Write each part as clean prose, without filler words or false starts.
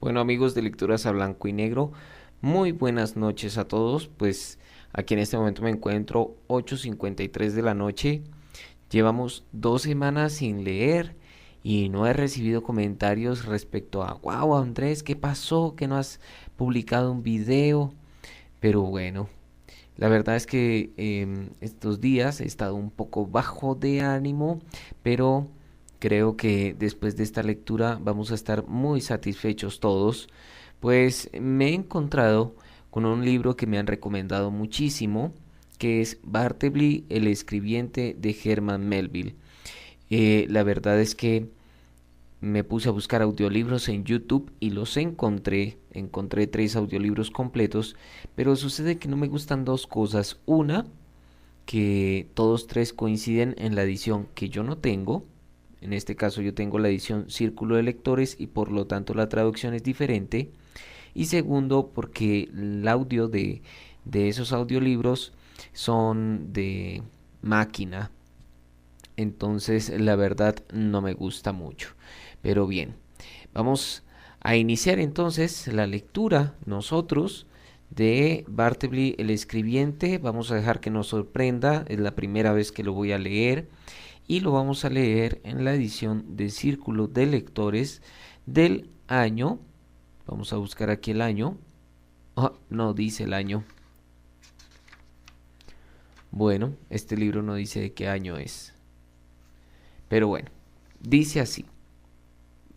Bueno, amigos de Lecturas a Blanco y Negro, muy buenas noches a todos. Pues aquí en este momento me encuentro 8:53 de la noche. Llevamos 2 semanas sin leer y no he recibido comentarios respecto a, wow, Andrés, ¿qué pasó? ¿Que no has publicado un video? Pero bueno, la verdad es que estos días he estado un poco bajo de ánimo, pero creo que después de esta lectura vamos a estar muy satisfechos todos, pues me he encontrado con un libro que me han recomendado muchísimo, que es Bartleby, el escribiente de Herman Melville. La verdad es que me puse a buscar audiolibros en YouTube y los encontré 3 audiolibros completos, pero sucede que no me gustan dos cosas. Una, que todos tres coinciden en la edición que yo no tengo. En este caso yo tengo la edición Círculo de Lectores y por lo tanto la traducción es diferente. Y segundo, porque el audio de esos audiolibros son de máquina. Entonces la verdad no me gusta mucho. Pero bien, vamos a iniciar entonces la lectura nosotros de Bartleby el escribiente. Vamos a dejar que nos sorprenda, es la primera vez que lo voy a leer y lo vamos a leer en la edición de Círculo de Lectores del año. Vamos a buscar aquí el año. Oh, no dice el año. Bueno, este libro no dice de qué año es. Pero bueno, dice así.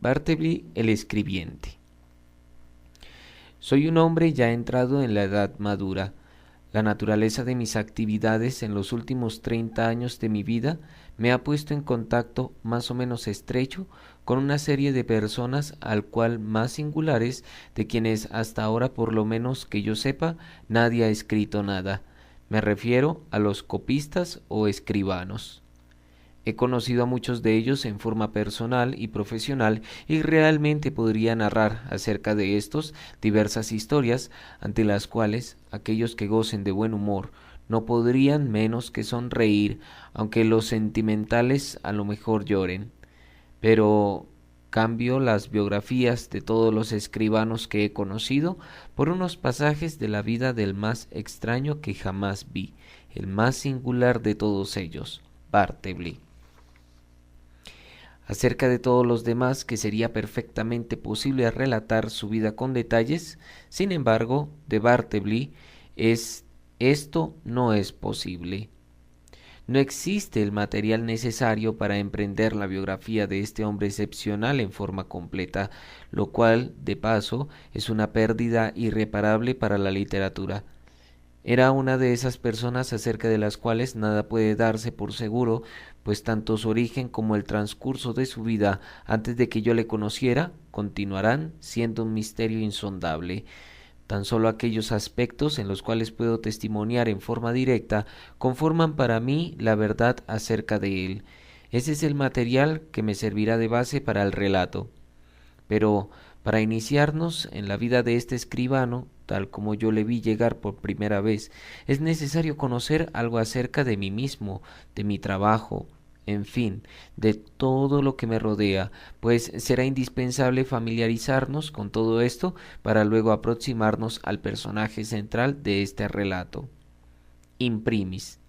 Bartleby el escribiente. Soy un hombre ya entrado en la edad madura. La naturaleza de mis actividades en los últimos 30 años de mi vida me ha puesto en contacto más o menos estrecho con una serie de personas al cual más singulares, de quienes hasta ahora por lo menos que yo sepa nadie ha escrito nada. Me refiero a los copistas o escribanos. He conocido a muchos de ellos en forma personal y profesional y realmente podría narrar acerca de estos diversas historias ante las cuales aquellos que gocen de buen humor no podrían menos que sonreír, aunque los sentimentales a lo mejor lloren. Pero cambio las biografías de todos los escribanos que he conocido por unos pasajes de la vida del más extraño que jamás vi, el más singular de todos ellos, Bartleby. Acerca de todos los demás que sería perfectamente posible relatar su vida con detalles, sin embargo, de Bartleby esto no es posible. No existe el material necesario para emprender la biografía de este hombre excepcional en forma completa, lo cual, de paso, es una pérdida irreparable para la literatura. Era una de esas personas acerca de las cuales nada puede darse por seguro, pues tanto su origen como el transcurso de su vida antes de que yo le conociera continuarán siendo un misterio insondable. Tan solo aquellos aspectos en los cuales puedo testimoniar en forma directa conforman para mí la verdad acerca de él. Ese es el material que me servirá de base para el relato. Pero para iniciarnos en la vida de este escribano, tal como yo le vi llegar por primera vez, es necesario conocer algo acerca de mí mismo, de mi trabajo, en fin, de todo lo que me rodea, pues será indispensable familiarizarnos con todo esto para luego aproximarnos al personaje central de este relato. Imprimis.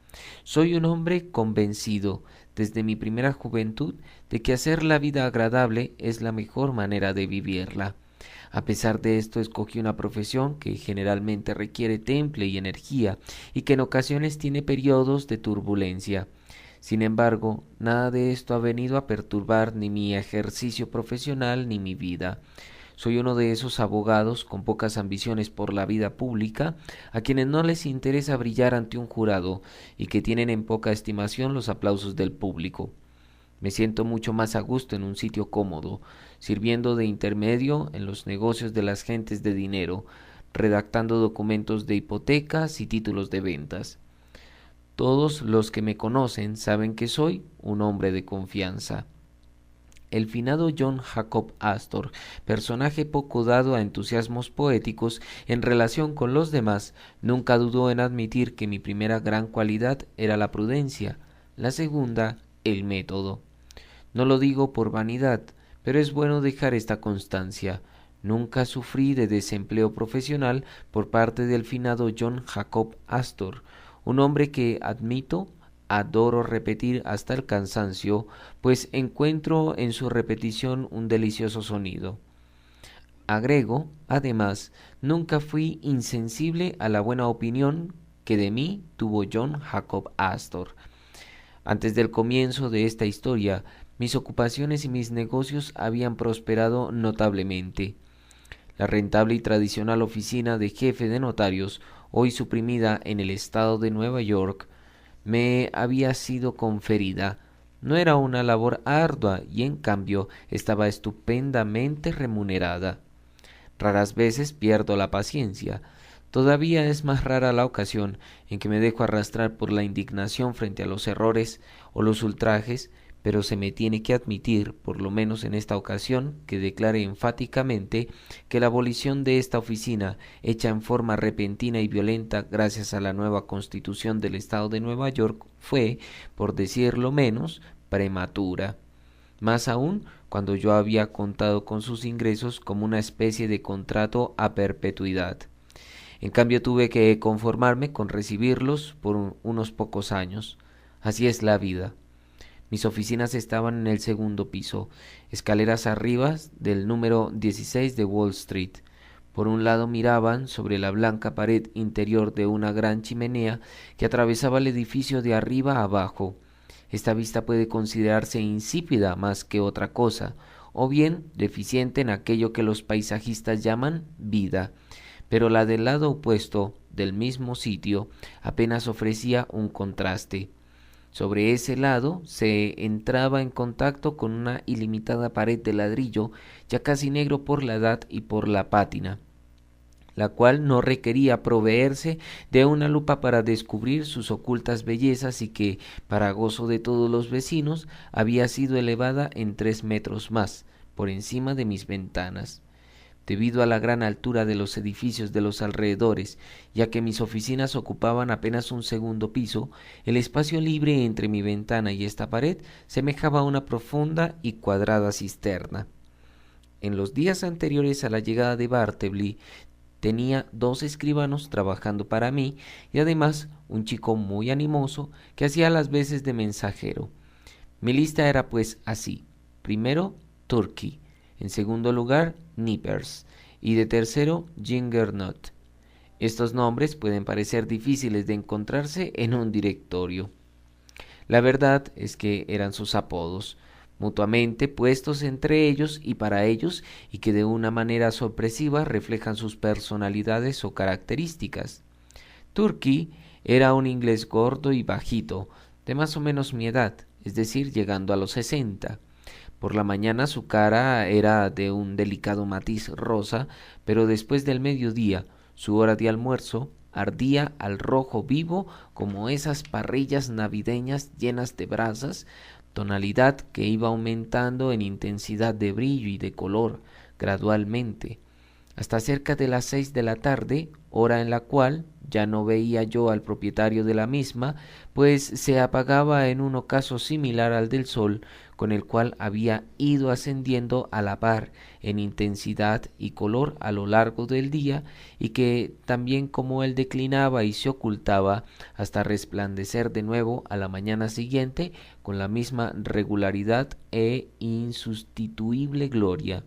Soy un hombre convencido, desde mi primera juventud, de que hacer la vida agradable es la mejor manera de vivirla. A pesar de esto, escogí una profesión que generalmente requiere temple y energía y que en ocasiones tiene periodos de turbulencia. Sin embargo, nada de esto ha venido a perturbar ni mi ejercicio profesional ni mi vida. Soy uno de esos abogados con pocas ambiciones por la vida pública, a quienes no les interesa brillar ante un jurado y que tienen en poca estimación los aplausos del público. Me siento mucho más a gusto en un sitio cómodo, sirviendo de intermedio en los negocios de las gentes de dinero, redactando documentos de hipotecas y títulos de ventas. Todos los que me conocen saben que soy un hombre de confianza. El finado John Jacob Astor, personaje poco dado a entusiasmos poéticos en relación con los demás, nunca dudó en admitir que mi primera gran cualidad era la prudencia, la segunda, el método. No lo digo por vanidad, pero es bueno dejar esta constancia. Nunca sufrí de desempleo profesional por parte del finado John Jacob Astor, un hombre que adoro repetir hasta el cansancio, pues encuentro en su repetición un delicioso sonido. Agrego, además, nunca fui insensible a la buena opinión que de mí tuvo John Jacob Astor. Antes del comienzo de esta historia, mis ocupaciones y mis negocios habían prosperado notablemente. La rentable y tradicional oficina de jefe de notarios, hoy suprimida en el estado de Nueva York, me había sido conferida. No era una labor ardua y en cambio estaba estupendamente remunerada. Raras veces pierdo la paciencia. Todavía es más rara la ocasión en que me dejo arrastrar por la indignación frente a los errores o los ultrajes, pero se me tiene que admitir, por lo menos en esta ocasión, que declare enfáticamente que la abolición de esta oficina, hecha en forma repentina y violenta gracias a la nueva Constitución del Estado de Nueva York, fue, por decirlo menos, prematura. Más aún cuando yo había contado con sus ingresos como una especie de contrato a perpetuidad. En cambio tuve que conformarme con recibirlos por unos pocos años. Así es la vida. Mis oficinas estaban en el segundo piso, escaleras arriba del número 16 de Wall Street. Por un lado miraban sobre la blanca pared interior de una gran chimenea que atravesaba el edificio de arriba a abajo. Esta vista puede considerarse insípida más que otra cosa, o bien deficiente en aquello que los paisajistas llaman vida, pero la del lado opuesto del mismo sitio apenas ofrecía un contraste. Sobre ese lado se entraba en contacto con una ilimitada pared de ladrillo, ya casi negro por la edad y por la pátina, la cual no requería proveerse de una lupa para descubrir sus ocultas bellezas y que, para gozo de todos los vecinos, había sido elevada en 3 metros más, por encima de mis ventanas. Debido a la gran altura de los edificios de los alrededores, ya que mis oficinas ocupaban apenas un segundo piso, el espacio libre entre mi ventana y esta pared semejaba una profunda y cuadrada cisterna. En los días anteriores a la llegada de Bartleby, tenía 2 escribanos trabajando para mí y además un chico muy animoso que hacía las veces de mensajero. Mi lista era pues así: primero, Turkey; en segundo lugar, Nippers; y de tercero, Ginger-Nut. Estos nombres pueden parecer difíciles de encontrarse en un directorio. La verdad es que eran sus apodos, mutuamente puestos entre ellos y para ellos, y que de una manera sorpresiva reflejan sus personalidades o características. Turkey era un inglés gordo y bajito, de más o menos mi edad, es decir, llegando a los 60. Por la mañana su cara era de un delicado matiz rosa, pero después del mediodía, su hora de almuerzo, ardía al rojo vivo como esas parrillas navideñas llenas de brasas, tonalidad que iba aumentando en intensidad de brillo y de color gradualmente, hasta cerca de las 6 de la tarde, hora en la cual ya no veía yo al propietario de la misma, pues se apagaba en un ocaso similar al del sol, con el cual había ido ascendiendo a la par en intensidad y color a lo largo del día, y que también como él declinaba y se ocultaba hasta resplandecer de nuevo a la mañana siguiente con la misma regularidad e insustituible gloria.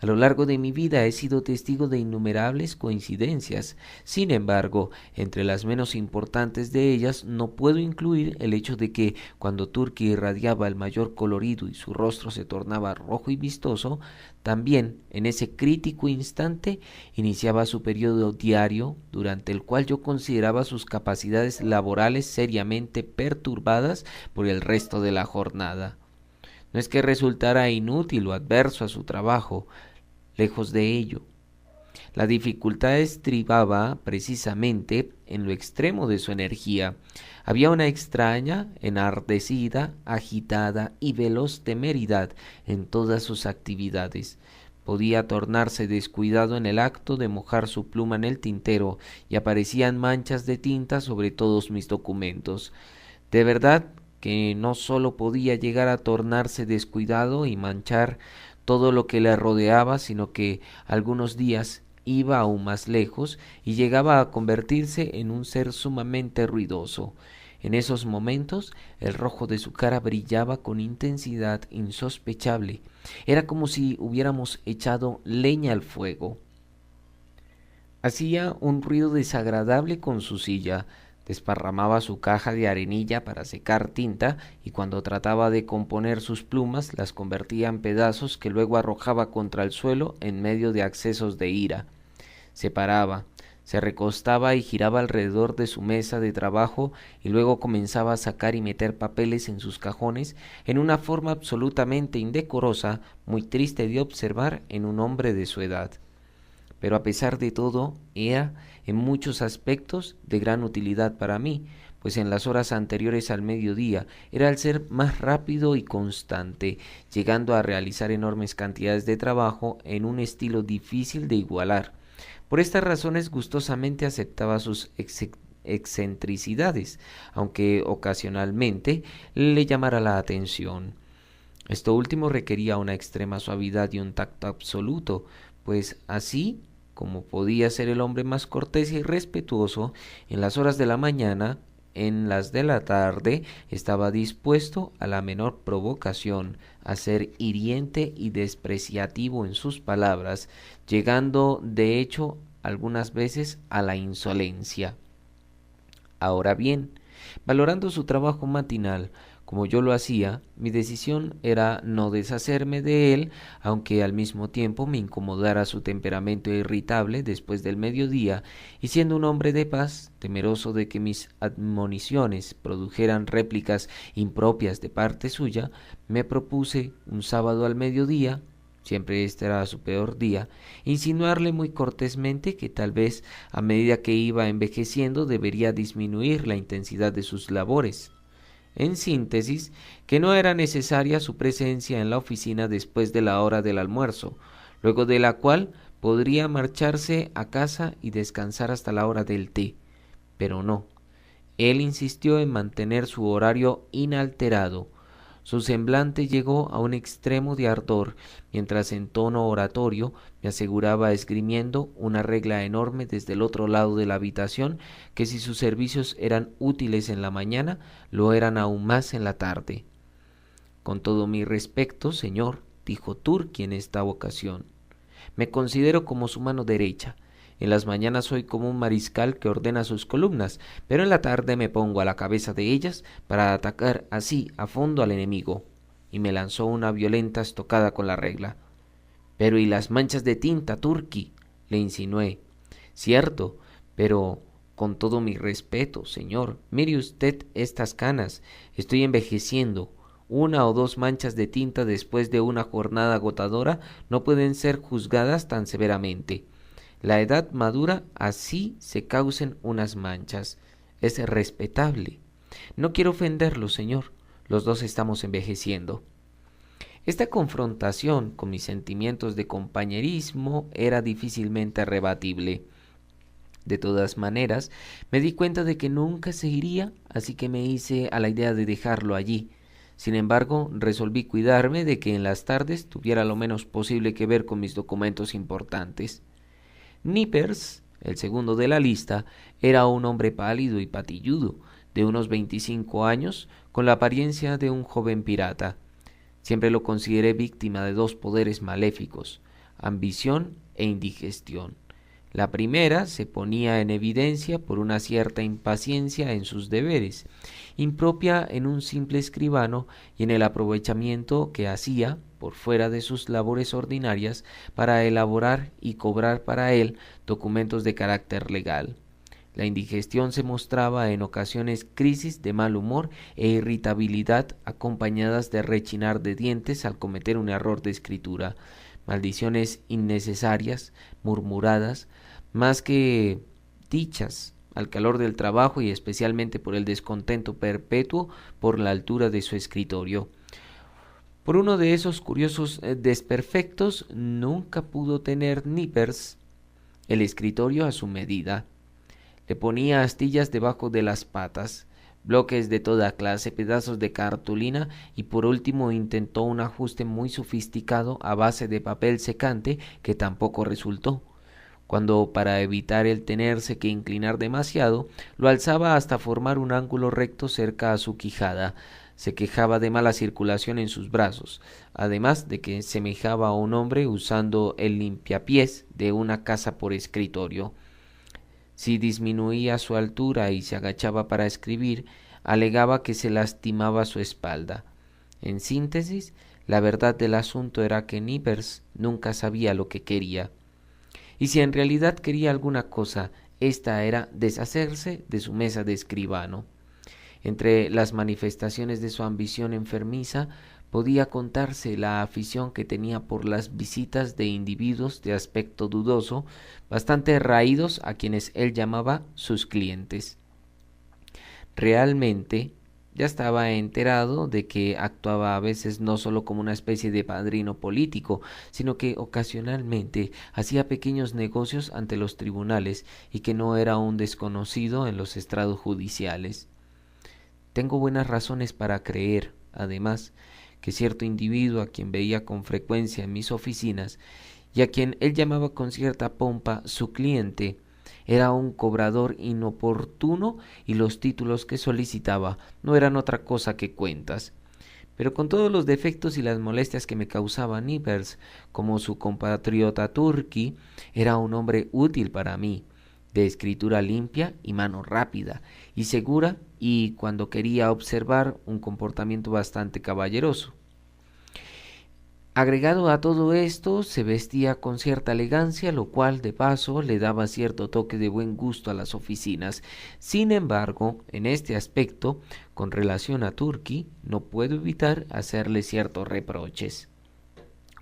A lo largo de mi vida he sido testigo de innumerables coincidencias. Sin embargo, entre las menos importantes de ellas no puedo incluir el hecho de que, cuando Turkey irradiaba el mayor colorido y su rostro se tornaba rojo y vistoso, también en ese crítico instante iniciaba su periodo diario, durante el cual yo consideraba sus capacidades laborales seriamente perturbadas por el resto de la jornada. No es que resultara inútil o adverso a su trabajo, lejos de ello. La dificultad estribaba precisamente en lo extremo de su energía. Había una extraña, enardecida, agitada y veloz temeridad en todas sus actividades. Podía tornarse descuidado en el acto de mojar su pluma en el tintero y aparecían manchas de tinta sobre todos mis documentos. De verdad que no sólo podía llegar a tornarse descuidado y manchar todo lo que le rodeaba, sino que algunos días iba aún más lejos y llegaba a convertirse en un ser sumamente ruidoso. En esos momentos el rojo de su cara brillaba con intensidad insospechable. Era como si hubiéramos echado leña al fuego. Hacía un ruido desagradable con su silla, desparramaba su caja de arenilla para secar tinta y cuando trataba de componer sus plumas las convertía en pedazos que luego arrojaba contra el suelo en medio de accesos de ira. Se paraba, se recostaba y giraba alrededor de su mesa de trabajo y luego comenzaba a sacar y meter papeles en sus cajones en una forma absolutamente indecorosa, muy triste de observar en un hombre de su edad. Pero a pesar de todo, era en muchos aspectos de gran utilidad para mí, pues en las horas anteriores al mediodía era el ser más rápido y constante, llegando a realizar enormes cantidades de trabajo en un estilo difícil de igualar. Por estas razones gustosamente aceptaba sus excentricidades, aunque ocasionalmente le llamara la atención. Esto último requería una extrema suavidad y un tacto absoluto, pues así como podía ser el hombre más cortés y respetuoso, en las horas de la mañana, en las de la tarde, estaba dispuesto a la menor provocación, a ser hiriente y despreciativo en sus palabras, llegando de hecho algunas veces a la insolencia. Ahora bien, valorando su trabajo matinal, como yo lo hacía, mi decisión era no deshacerme de él, aunque al mismo tiempo me incomodara su temperamento irritable después del mediodía, y siendo un hombre de paz, temeroso de que mis admoniciones produjeran réplicas impropias de parte suya, me propuse un sábado al mediodía, siempre este era su peor día, insinuarle muy cortésmente que tal vez a medida que iba envejeciendo debería disminuir la intensidad de sus labores. En síntesis, que no era necesaria su presencia en la oficina después de la hora del almuerzo, luego de la cual podría marcharse a casa y descansar hasta la hora del té. Pero no, él insistió en mantener su horario inalterado. Su semblante llegó a un extremo de ardor, mientras en tono oratorio me aseguraba esgrimiendo una regla enorme desde el otro lado de la habitación, que si sus servicios eran útiles en la mañana, lo eran aún más en la tarde. Con todo mi respeto, señor, dijo Turki en esta ocasión, me considero como su mano derecha. En las mañanas soy como un mariscal que ordena sus columnas, pero en la tarde me pongo a la cabeza de ellas para atacar así a fondo al enemigo. Y me lanzó una violenta estocada con la regla. Pero ¿y las manchas de tinta, Turki? Le insinué. Cierto, pero con todo mi respeto, señor, mire usted estas canas. Estoy envejeciendo. Una o dos manchas de tinta después de una jornada agotadora no pueden ser juzgadas tan severamente. La edad madura, así se causen unas manchas. Es respetable. No quiero ofenderlo, señor. Los dos estamos envejeciendo. Esta confrontación con mis sentimientos de compañerismo era difícilmente rebatible. De todas maneras, me di cuenta de que nunca se iría, así que me hice a la idea de dejarlo allí. Sin embargo, resolví cuidarme de que en las tardes tuviera lo menos posible que ver con mis documentos importantes. Nippers, el segundo de la lista, era un hombre pálido y patilludo, de unos 25 años, con la apariencia de un joven pirata. Siempre lo consideré víctima de dos poderes maléficos, ambición e indigestión. La primera se ponía en evidencia por una cierta impaciencia en sus deberes, impropia en un simple escribano y en el aprovechamiento que hacía, por fuera de sus labores ordinarias, para elaborar y cobrar para él documentos de carácter legal. La indigestión se mostraba en ocasiones crisis de mal humor e irritabilidad acompañadas de rechinar de dientes al cometer un error de escritura, maldiciones innecesarias, murmuradas, más que dichas, al calor del trabajo y especialmente por el descontento perpetuo por la altura de su escritorio. Por uno de esos curiosos desperfectos nunca pudo tener Nippers el escritorio a su medida. Le ponía astillas debajo de las patas, bloques de toda clase, pedazos de cartulina y por último intentó un ajuste muy sofisticado a base de papel secante que tampoco resultó. Cuando para evitar el tenerse que inclinar demasiado, lo alzaba hasta formar un ángulo recto cerca a su quijada. Se quejaba de mala circulación en sus brazos, además de que semejaba a un hombre usando el limpiapiés de una casa por escritorio. Si disminuía su altura y se agachaba para escribir, alegaba que se lastimaba su espalda. En síntesis, la verdad del asunto era que Nippers nunca sabía lo que quería. Y si en realidad quería alguna cosa, esta era deshacerse de su mesa de escribano. Entre las manifestaciones de su ambición enfermiza podía contarse la afición que tenía por las visitas de individuos de aspecto dudoso, bastante raídos a quienes él llamaba sus clientes. Realmente ya estaba enterado de que actuaba a veces no solo como una especie de padrino político, sino que ocasionalmente hacía pequeños negocios ante los tribunales y que no era un desconocido en los estrados judiciales. Tengo buenas razones para creer, además, que cierto individuo a quien veía con frecuencia en mis oficinas y a quien él llamaba con cierta pompa su cliente, era un cobrador inoportuno y los títulos que solicitaba no eran otra cosa que cuentas. Pero con todos los defectos y las molestias que me causaba Nippers, como su compatriota Turki, era un hombre útil para mí, de escritura limpia y mano rápida y segura, y cuando quería observar un comportamiento bastante caballeroso. Agregado a todo esto, se vestía con cierta elegancia, lo cual de paso le daba cierto toque de buen gusto a las oficinas. Sin embargo, en este aspecto, con relación a Turki, no puedo evitar hacerle ciertos reproches.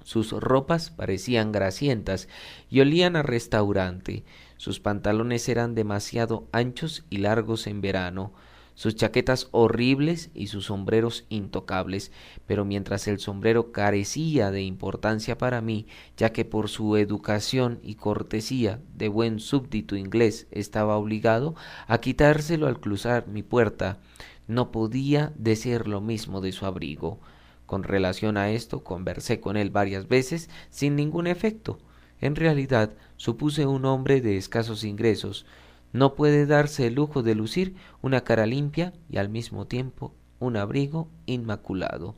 Sus ropas parecían grasientas y olían a restaurante. Sus pantalones eran demasiado anchos y largos en verano, sus chaquetas horribles y sus sombreros intocables, pero mientras el sombrero carecía de importancia para mí, ya que por su educación y cortesía de buen súbdito inglés estaba obligado a quitárselo al cruzar mi puerta, no podía decir lo mismo de su abrigo. Con relación a esto, conversé con él varias veces sin ningún efecto. En realidad, supuse un hombre de escasos ingresos. No puede darse el lujo de lucir una cara limpia y al mismo tiempo un abrigo inmaculado.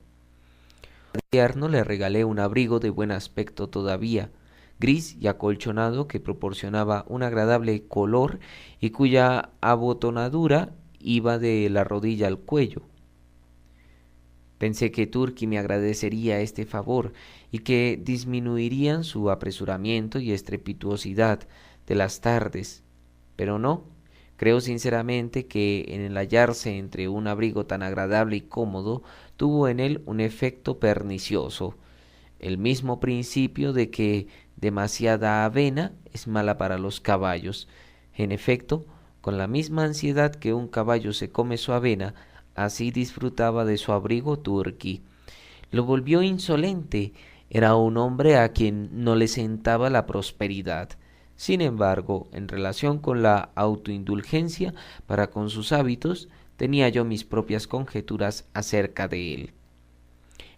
En invierno le regalé un abrigo de buen aspecto todavía, gris y acolchonado, que proporcionaba un agradable color y cuya abotonadura iba de la rodilla al cuello. Pensé que Turki me agradecería este favor y que disminuirían su apresuramiento y estrepituosidad de las tardes, pero no. Creo sinceramente que en el hallarse entre un abrigo tan agradable y cómodo tuvo en él un efecto pernicioso, el mismo principio de que demasiada avena es mala para los caballos. En efecto, con la misma ansiedad que un caballo se come su avena, así disfrutaba de su abrigo Turki. Lo volvió insolente. Era un hombre a quien no le sentaba la prosperidad. Sin embargo, en relación con la autoindulgencia para con sus hábitos, tenía yo mis propias conjeturas acerca de él.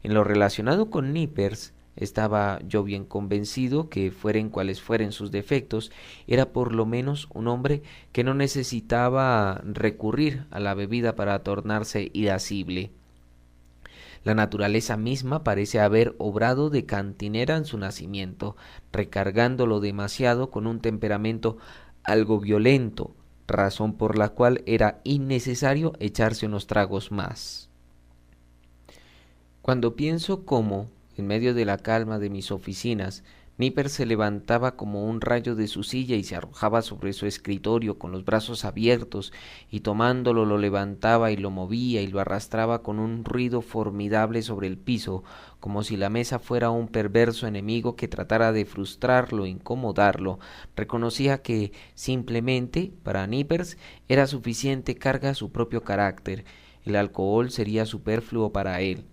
En lo relacionado con Nippers, estaba yo bien convencido que fueren cuales fueren sus defectos, era por lo menos un hombre que no necesitaba recurrir a la bebida para tornarse irascible. La naturaleza misma parece haber obrado de cantinera en su nacimiento, recargándolo demasiado con un temperamento algo violento, razón por la cual era innecesario echarse unos tragos más. Cuando pienso cómo, en medio de la calma de mis oficinas, Nippers se levantaba como un rayo de su silla y se arrojaba sobre su escritorio con los brazos abiertos, y tomándolo lo levantaba y lo movía y lo arrastraba con un ruido formidable sobre el piso, como si la mesa fuera un perverso enemigo que tratara de frustrarlo e incomodarlo, reconocía que simplemente para Nippers era suficiente carga su propio carácter. El alcohol sería superfluo para él.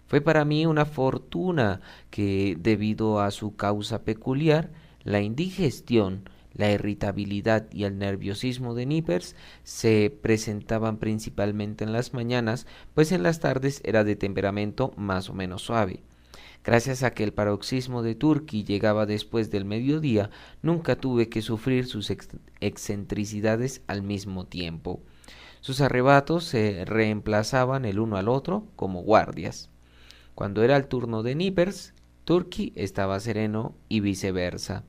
Fue para mí una fortuna que, debido a su causa peculiar, la indigestión, La irritabilidad y el nerviosismo de Nippers se presentaban principalmente en las mañanas, pues en las tardes era de temperamento más o menos suave. Gracias a que el paroxismo de Turkey llegaba después del mediodía, nunca tuve que sufrir sus excentricidades al mismo tiempo. Sus arrebatos se reemplazaban el uno al otro como guardias. Cuando era el turno de Nippers, Turkey estaba sereno y viceversa.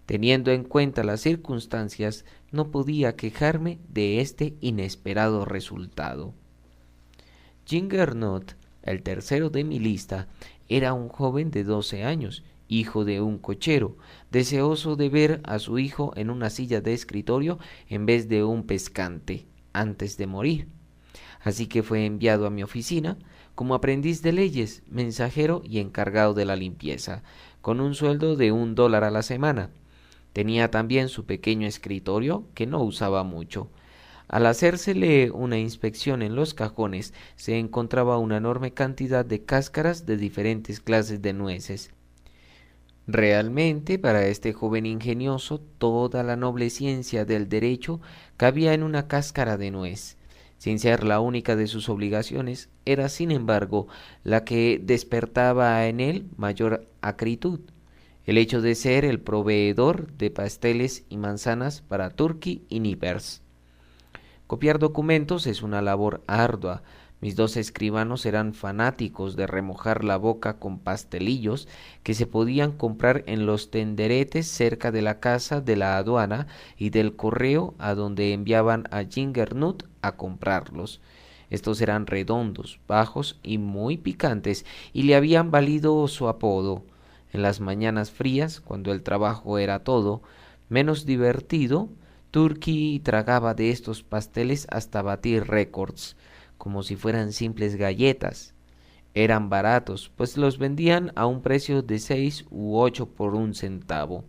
Teniendo en cuenta las circunstancias, no podía quejarme de este inesperado resultado. Ginger el tercero de mi lista, era un joven de 12 años, hijo de un cochero, deseoso de ver a su hijo en una silla de escritorio en vez de un pescante, antes de morir. Así que fue enviado a mi oficina como aprendiz de leyes, mensajero y encargado de la limpieza, con un sueldo de $1 a la semana. Tenía también su pequeño escritorio, que no usaba mucho. Al hacérsele una inspección en los cajones, se encontraba una enorme cantidad de cáscaras de diferentes clases de nueces. Realmente, para este joven ingenioso, toda la noble ciencia del derecho cabía en una cáscara de nuez. Sin ser la única de sus obligaciones, era sin embargo la que despertaba en él mayor acritud, el hecho de ser el proveedor de pasteles y manzanas para Turkey y Nippers. Copiar documentos es una labor ardua. Mis dos escribanos eran fanáticos de remojar la boca con pastelillos que se podían comprar en los tenderetes cerca de la casa de la aduana y del correo a donde enviaban a Ginger a comprarlos. Estos eran redondos, bajos y muy picantes, y le habían valido su apodo. En las mañanas frías, cuando el trabajo era todo menos divertido, Turkey tragaba de estos pasteles hasta batir récords, como si fueran simples galletas. Eran baratos, pues los vendían a un precio de 6 u 8 por un centavo.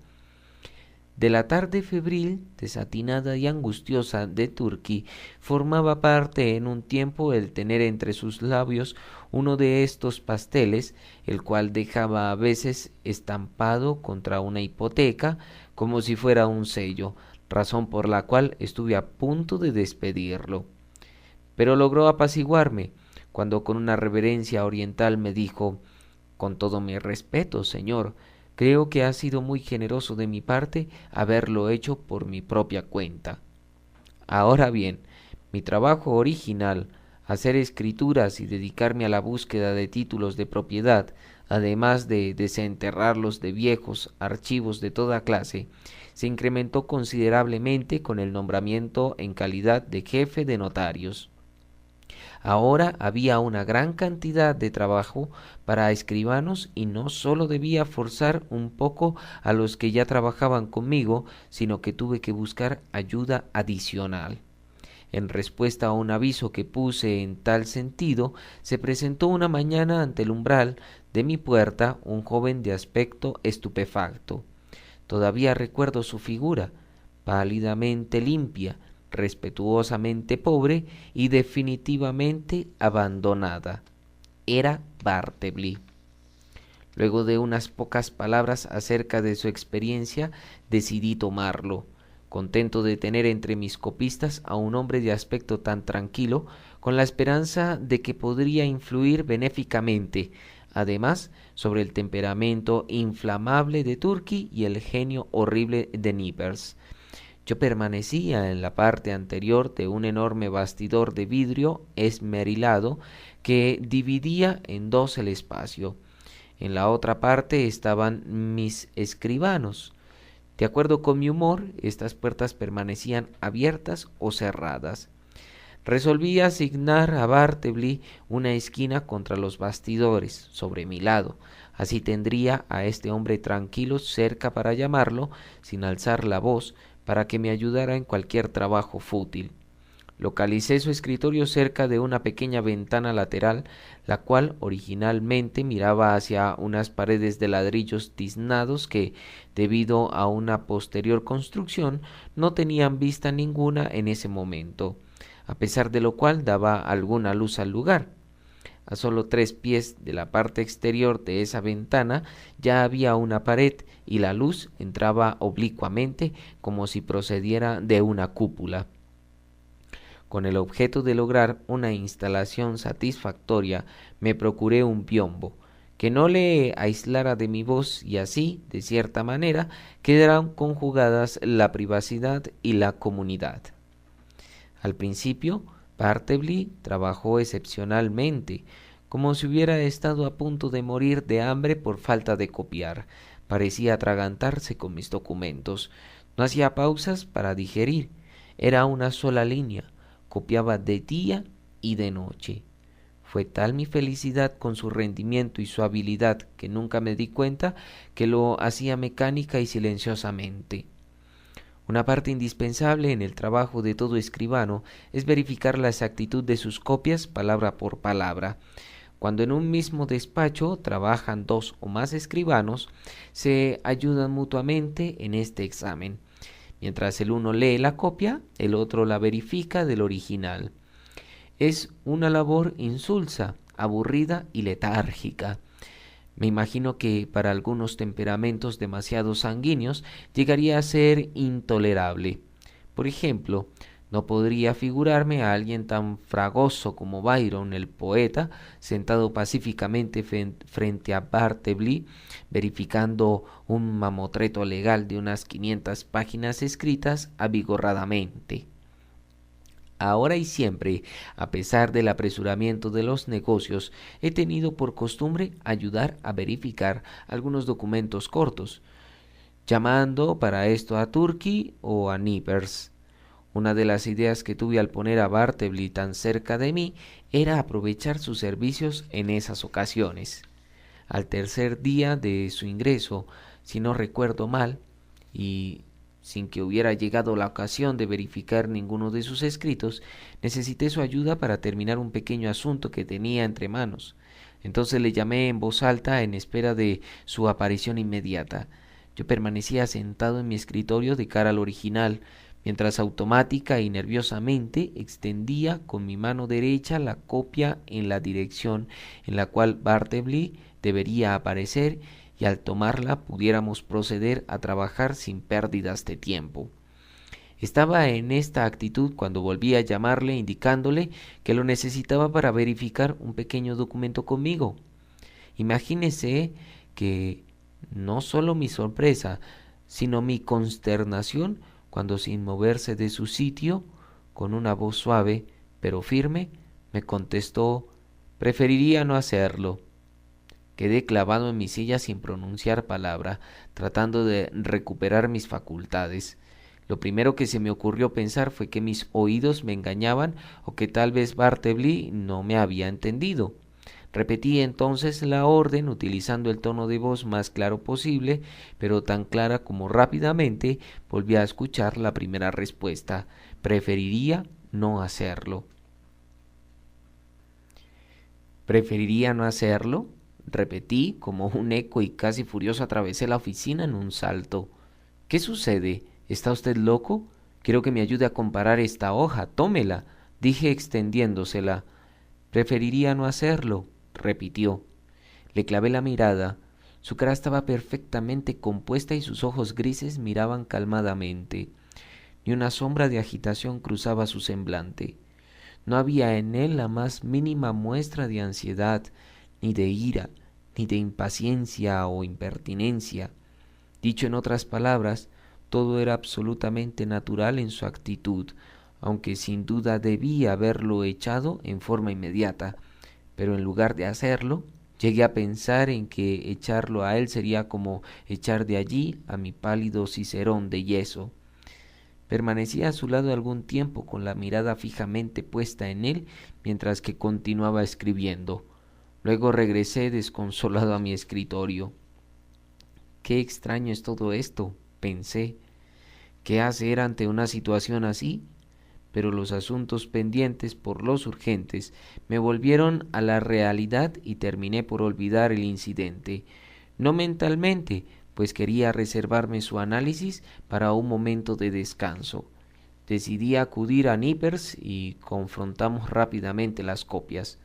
De la tarde febril, desatinada y angustiosa de Turkey, formaba parte en un tiempo el tener entre sus labios uno de estos pasteles, el cual dejaba a veces estampado contra una hipoteca como si fuera un sello, razón por la cual estuve a punto de despedirlo. Pero logró apaciguarme, cuando con una reverencia oriental me dijo: «Con todo mi respeto, señor, creo que ha sido muy generoso de mi parte haberlo hecho por mi propia cuenta. Ahora bien, mi trabajo original, hacer escrituras y dedicarme a la búsqueda de títulos de propiedad, además de desenterrarlos de viejos archivos de toda clase, se incrementó considerablemente con el nombramiento en calidad de jefe de notarios. Ahora había una gran cantidad de trabajo para escribanos y no solo debía forzar un poco a los que ya trabajaban conmigo, sino que tuve que buscar ayuda adicional. En respuesta a un aviso que puse en tal sentido, se presentó una mañana ante el umbral de mi puerta un joven de aspecto estupefacto. Todavía recuerdo su figura, pálidamente limpia, respetuosamente pobre y definitivamente abandonada. Era Bartleby. Luego de unas pocas palabras acerca de su experiencia, decidí tomarlo, contento de tener entre mis copistas a un hombre de aspecto tan tranquilo, con la esperanza de que podría influir benéficamente, además, sobre el temperamento inflamable de Turkey y el genio horrible de Nippers. Yo permanecía en la parte anterior de un enorme bastidor de vidrio esmerilado que dividía en dos el espacio. En la otra parte estaban mis escribanos. De acuerdo con mi humor, estas puertas permanecían abiertas o cerradas. Resolví asignar a Bartleby una esquina contra los bastidores, sobre mi lado. Así tendría a este hombre tranquilo cerca para llamarlo, sin alzar la voz, para que me ayudara en cualquier trabajo fútil. Localicé su escritorio cerca de una pequeña ventana lateral, la cual originalmente miraba hacia unas paredes de ladrillos tiznados que, debido a una posterior construcción, no tenían vista ninguna en ese momento, a pesar de lo cual daba alguna luz al lugar. A solo 3 pies de la parte exterior de esa ventana ya había una pared y la luz entraba oblicuamente como si procediera de una cúpula. Con el objeto de lograr una instalación satisfactoria, me procuré un biombo que no le aislara de mi voz y así, de cierta manera, quedaran conjugadas la privacidad y la comunidad. Al principio, Bartleby trabajó excepcionalmente, como si hubiera estado a punto de morir de hambre por falta de copiar. Parecía atragantarse con mis documentos. No hacía pausas para digerir. Era una sola línea. Copiaba de día y de noche. Fue tal mi felicidad con su rendimiento y su habilidad que nunca me di cuenta que lo hacía mecánica y silenciosamente. Una parte indispensable en el trabajo de todo escribano es verificar la exactitud de sus copias palabra por palabra. Cuando en un mismo despacho trabajan 2 o más escribanos, se ayudan mutuamente en este examen. Mientras el uno lee la copia, el otro la verifica del original. Es una labor insulsa, aburrida y letárgica. Me imagino que para algunos temperamentos demasiado sanguíneos llegaría a ser intolerable. Por ejemplo, no podría figurarme a alguien tan fragoso como Byron, el poeta, sentado pacíficamente frente a Bartleby, verificando un mamotreto legal de unas 500 páginas escritas avigorradamente. Ahora y siempre, a pesar del apresuramiento de los negocios, he tenido por costumbre ayudar a verificar algunos documentos cortos, llamando para esto a Turkey o a Nippers. Una de las ideas que tuve al poner a Bartleby tan cerca de mí era aprovechar sus servicios en esas ocasiones. Al tercer día de su ingreso, si no recuerdo mal, y sin que hubiera llegado la ocasión de verificar ninguno de sus escritos, necesité su ayuda para terminar un pequeño asunto que tenía entre manos. Entonces le llamé en voz alta en espera de su aparición inmediata. Yo permanecía sentado en mi escritorio de cara al original, mientras automática y nerviosamente extendía con mi mano derecha la copia en la dirección en la cual Bartleby debería aparecer y al tomarla pudiéramos proceder a trabajar sin pérdidas de tiempo. Estaba en esta actitud cuando volví a llamarle indicándole que lo necesitaba para verificar un pequeño documento conmigo. Imagínese que no solo mi sorpresa, sino mi consternación cuando sin moverse de su sitio, con una voz suave pero firme, me contestó: preferiría no hacerlo. Quedé clavado en mi silla sin pronunciar palabra, tratando de recuperar mis facultades. Lo primero que se me ocurrió pensar fue que mis oídos me engañaban o que tal vez Bartleby no me había entendido. Repetí entonces la orden utilizando el tono de voz más claro posible, pero tan clara como rápidamente volví a escuchar la primera respuesta: preferiría no hacerlo. ¿Preferiría no hacerlo? Repetí como un eco y casi furioso atravesé la oficina en un salto. ¿Qué sucede? ¿Está usted loco? Quiero que me ayude a comparar esta hoja. Tómela, dije extendiéndosela. Preferiría no hacerlo, repitió. Le clavé la mirada. Su cara estaba perfectamente compuesta y sus ojos grises miraban calmadamente. Ni una sombra de agitación cruzaba su semblante. No había en él la más mínima muestra de ansiedad, ni de ira, ni de impaciencia o impertinencia. Dicho en otras palabras, todo era absolutamente natural en su actitud, aunque sin duda debía haberlo echado en forma inmediata, pero en lugar de hacerlo, llegué a pensar en que echarlo a él sería como echar de allí a mi pálido cicerón de yeso. Permanecí a su lado algún tiempo con la mirada fijamente puesta en él mientras que continuaba escribiendo. Luego regresé desconsolado a mi escritorio. Qué extraño es todo esto, pensé. ¿Qué hacer ante una situación así? Pero los asuntos pendientes por los urgentes me volvieron a la realidad y terminé por olvidar el incidente. No mentalmente, pues quería reservarme su análisis para un momento de descanso. Decidí acudir a Nippers y confrontamos rápidamente las copias.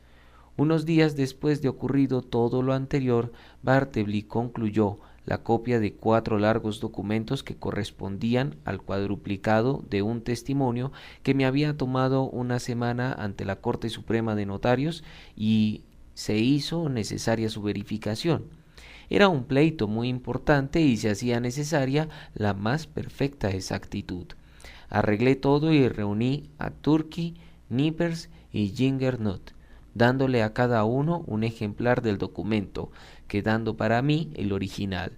Unos días después de ocurrido todo lo anterior, Bartleby concluyó la copia de 4 largos documentos que correspondían al cuadruplicado de un testimonio que me había tomado una semana ante la Corte Suprema de Notarios y se hizo necesaria su verificación. Era un pleito muy importante y se hacía necesaria la más perfecta exactitud. Arreglé todo y reuní a Turkey, Nippers y Ginger Nut, dándole a cada uno un ejemplar del documento, quedando para mí el original.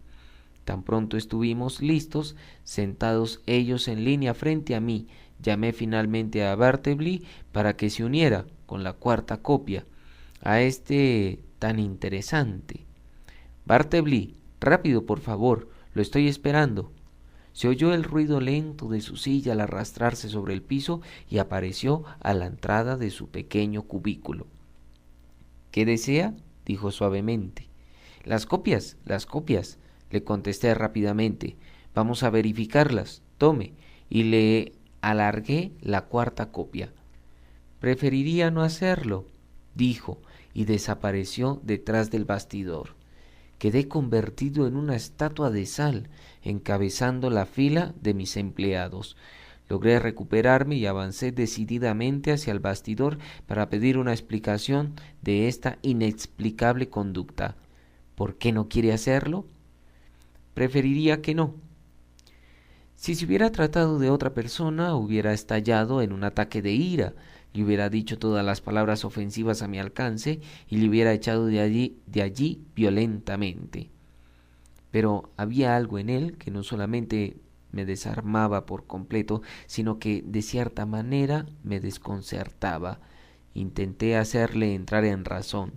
Tan pronto estuvimos listos, sentados ellos en línea frente a mí, llamé finalmente a Bartleby para que se uniera con la 4ª copia a este tan interesante. Bartleby, rápido por favor, lo estoy esperando. Se oyó el ruido lento de su silla al arrastrarse sobre el piso y apareció a la entrada de su pequeño cubículo. ¿Qué desea?, dijo suavemente. Las copias, le contesté rápidamente. Vamos a verificarlas. Tome. Y le alargué la 4ª copia. Preferiría no hacerlo, dijo, y desapareció detrás del bastidor. Quedé convertido en una estatua de sal, encabezando la fila de mis empleados. Logré recuperarme y avancé decididamente hacia el bastidor para pedir una explicación de esta inexplicable conducta. ¿Por qué no quiere hacerlo? Preferiría que no. Si se hubiera tratado de otra persona, hubiera estallado en un ataque de ira, le hubiera dicho todas las palabras ofensivas a mi alcance y le hubiera echado de allí violentamente. Pero había algo en él que no solamente me desarmaba por completo, sino que de cierta manera me desconcertaba. Intenté hacerle entrar en razón.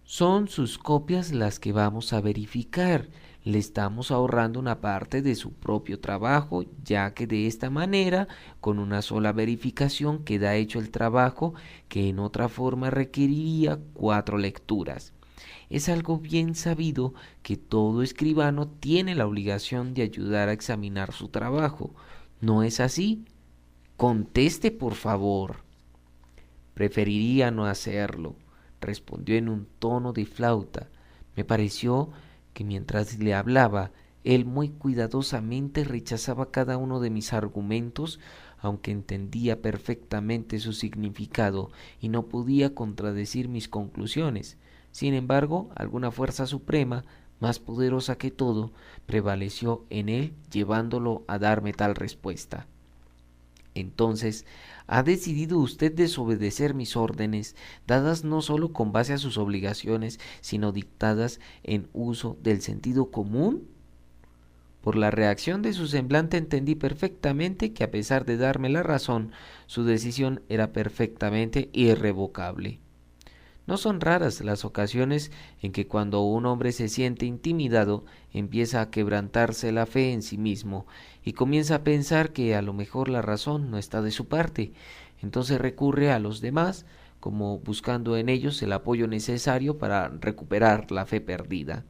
Son sus copias las que vamos a verificar. Le estamos ahorrando una parte de su propio trabajo, ya que de esta manera, con una sola verificación, queda hecho el trabajo que en otra forma requeriría 4 lecturas. Es algo bien sabido que todo escribano tiene la obligación de ayudar a examinar su trabajo. ¿No es así? Conteste, por favor. Preferiría no hacerlo, respondió en un tono de flauta. Me pareció que mientras le hablaba, él muy cuidadosamente rechazaba cada uno de mis argumentos, aunque entendía perfectamente su significado y no podía contradecir mis conclusiones. Sin embargo, alguna fuerza suprema, más poderosa que todo, prevaleció en él, llevándolo a darme tal respuesta. Entonces, ¿ha decidido usted desobedecer mis órdenes, dadas no solo con base a sus obligaciones, sino dictadas en uso del sentido común? Por la reacción de su semblante entendí perfectamente que, a pesar de darme la razón, su decisión era perfectamente irrevocable. No son raras las ocasiones en que, cuando un hombre se siente intimidado, empieza a quebrantarse la fe en sí mismo y comienza a pensar que a lo mejor la razón no está de su parte. Entonces recurre a los demás, como buscando en ellos el apoyo necesario para recuperar la fe perdida.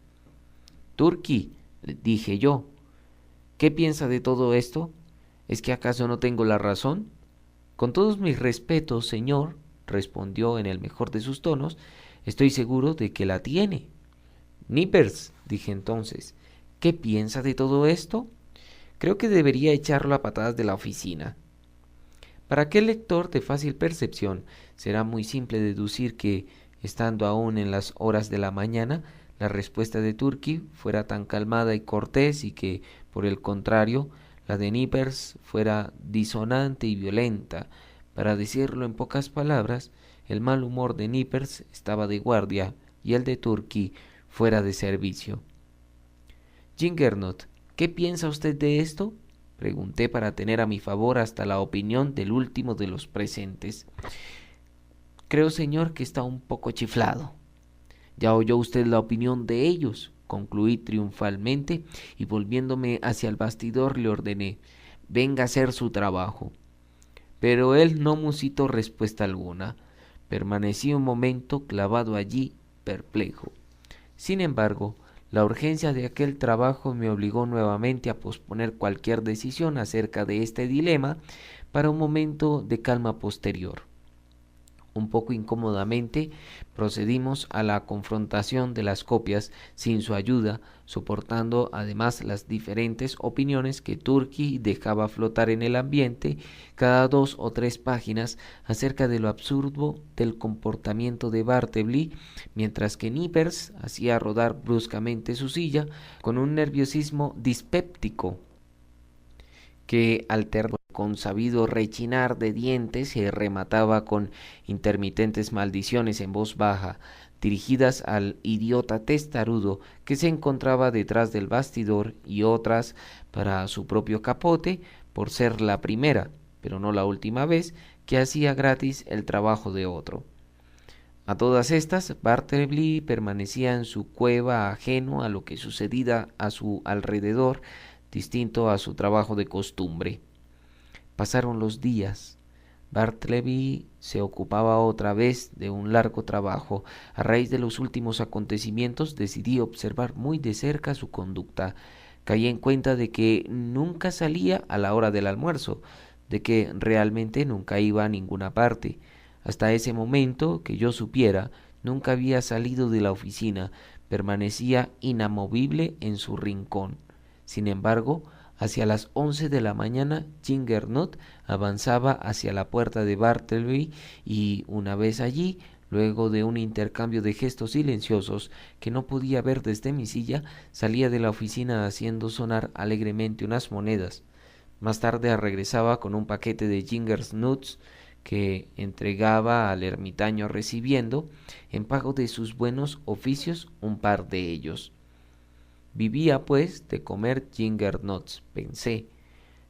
Turkey, le dije yo, ¿qué piensa de todo esto? ¿Es que acaso no tengo la razón? Con todos mis respetos, señor, respondió en el mejor de sus tonos, estoy seguro de que la tiene. Nippers, dije entonces, ¿qué piensa de todo esto? Creo que debería echarlo a patadas de la oficina. Para aquel lector de fácil percepción será muy simple deducir que, estando aún en las horas de la mañana, la respuesta de Turkey fuera tan calmada y cortés y que, por el contrario, la de Nippers fuera disonante y violenta. Para decirlo en pocas palabras, el mal humor de Nippers estaba de guardia y el de Turkey fuera de servicio. Ginger-Nut, ¿qué piensa usted de esto?, pregunté para tener a mi favor hasta la opinión del último de los presentes. Creo, señor, que está un poco chiflado. Ya oyó usted la opinión de ellos, concluí triunfalmente, y volviéndome hacia el bastidor le ordené: venga a hacer su trabajo. Pero él no musitó respuesta alguna. Permanecí un momento clavado allí, perplejo. Sin embargo, la urgencia de aquel trabajo me obligó nuevamente a posponer cualquier decisión acerca de este dilema para un momento de calma posterior. Un poco incómodamente procedimos a la confrontación de las copias sin su ayuda, soportando además las diferentes opiniones que Turkey dejaba flotar en el ambiente cada 2 o 3 páginas acerca de lo absurdo del comportamiento de Bartleby, mientras que Nippers hacía rodar bruscamente su silla con un nerviosismo dispéptico que alternaba con sabido rechinar de dientes y remataba con intermitentes maldiciones en voz baja, dirigidas al idiota testarudo que se encontraba detrás del bastidor, y otras para su propio capote, por ser la primera, pero no la última vez, que hacía gratis el trabajo de otro. A todas estas, Bartleby permanecía en su cueva, ajeno a lo que sucedía a su alrededor, distinto a su trabajo de costumbre. Pasaron los días. Bartleby se ocupaba otra vez de un largo trabajo. A raíz de los últimos acontecimientos decidí observar muy de cerca su conducta. Caí en cuenta de que nunca salía a la hora del almuerzo, de que realmente nunca iba a ninguna parte. Hasta ese momento, que yo supiera, nunca había salido de la oficina, permanecía inamovible en su rincón. Sin embargo, hacia las 11 de la mañana, Ginger avanzaba hacia la puerta de Bartleby y, una vez allí, luego de un intercambio de gestos silenciosos que no podía ver desde mi silla, salía de la oficina haciendo sonar alegremente unas monedas. Más tarde regresaba con un paquete de Ginger que entregaba al ermitaño, recibiendo, en pago de sus buenos oficios, un par de ellos. Vivía, pues, de comer Ginger pensé.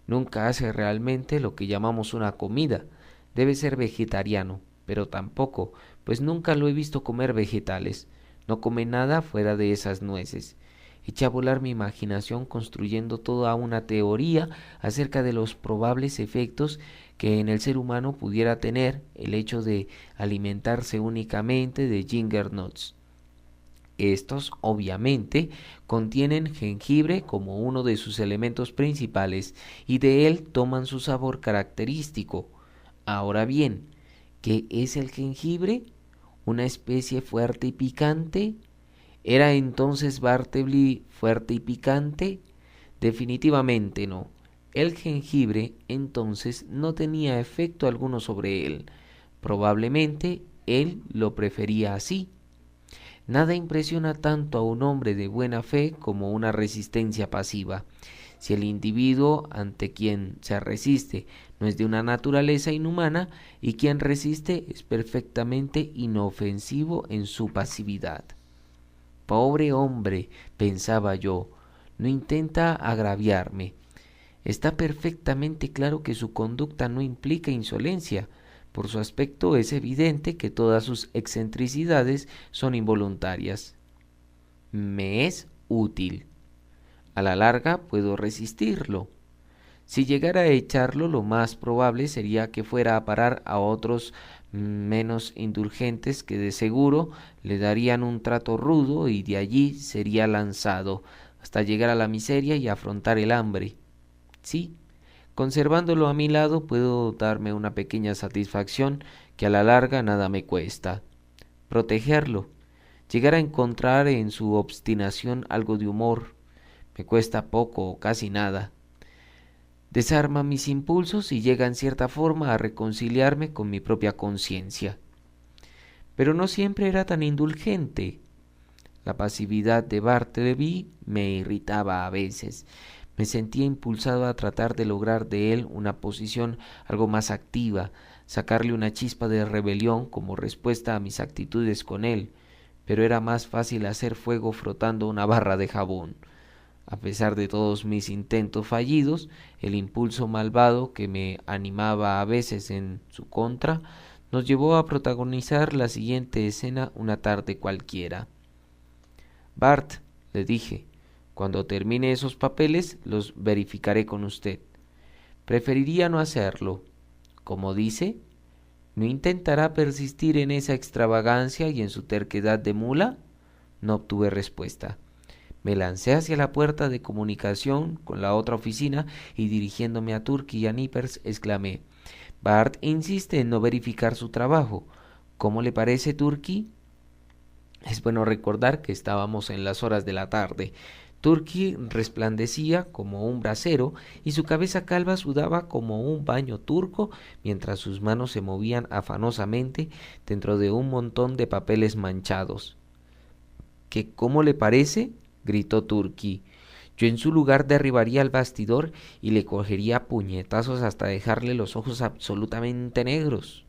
Nunca hace realmente lo que llamamos una comida. Debe ser vegetariano, pero tampoco, pues nunca lo he visto comer vegetales. No come nada fuera de esas nueces. Eché a volar mi imaginación construyendo toda una teoría acerca de los probables efectos que en el ser humano pudiera tener el hecho de alimentarse únicamente de Ginger. Estos, obviamente, contienen jengibre como uno de sus elementos principales y de él toman su sabor característico. Ahora bien, ¿qué es el jengibre? ¿Una especie fuerte y picante? ¿Era entonces Bartleby fuerte y picante? Definitivamente no. El jengibre entonces no tenía efecto alguno sobre él. Probablemente él lo prefería así. Nada impresiona tanto a un hombre de buena fe como una resistencia pasiva. Si el individuo ante quien se resiste no es de una naturaleza inhumana, y quien resiste es perfectamente inofensivo en su pasividad. Pobre hombre, pensaba yo, no intenta agraviarme. Está perfectamente claro que su conducta no implica insolencia. Por su aspecto es evidente que todas sus excentricidades son involuntarias. Me es útil. A la larga puedo resistirlo. Si llegara a echarlo, lo más probable sería que fuera a parar a otros menos indulgentes, que de seguro le darían un trato rudo, y de allí sería lanzado hasta llegar a la miseria y afrontar el hambre. Sí, conservándolo a mi lado puedo darme una pequeña satisfacción que a la larga nada me cuesta: protegerlo. Llegar a encontrar en su obstinación algo de humor me cuesta poco o casi nada. Desarma mis impulsos y llega en cierta forma a reconciliarme con mi propia conciencia. Pero no siempre era tan indulgente. La pasividad de Bartleby me irritaba a veces. Me sentía impulsado a tratar de lograr de él una posición algo más activa, sacarle una chispa de rebelión como respuesta a mis actitudes con él, pero era más fácil hacer fuego frotando una barra de jabón. A pesar de todos mis intentos fallidos, el impulso malvado que me animaba a veces en su contra nos llevó a protagonizar la siguiente escena una tarde cualquiera. Bart, le dije, cuando termine esos papeles los verificaré con usted. Preferiría no hacerlo. Como dice, ¿no intentará persistir en esa extravagancia y en su terquedad de mula? No obtuve respuesta. Me lancé hacia la puerta de comunicación con la otra oficina y, dirigiéndome a Turkey y a Nippers, exclamé: Bart insiste en no verificar su trabajo. ¿Cómo le parece, Turki? Es bueno recordar que estábamos en las horas de la tarde. Turki resplandecía como un brasero y su cabeza calva sudaba como un baño turco mientras sus manos se movían afanosamente dentro de un montón de papeles manchados. ¿Qué cómo le parece? Gritó Turki. Yo en su lugar derribaría al bastidor y le cogería a puñetazos hasta dejarle los ojos absolutamente negros.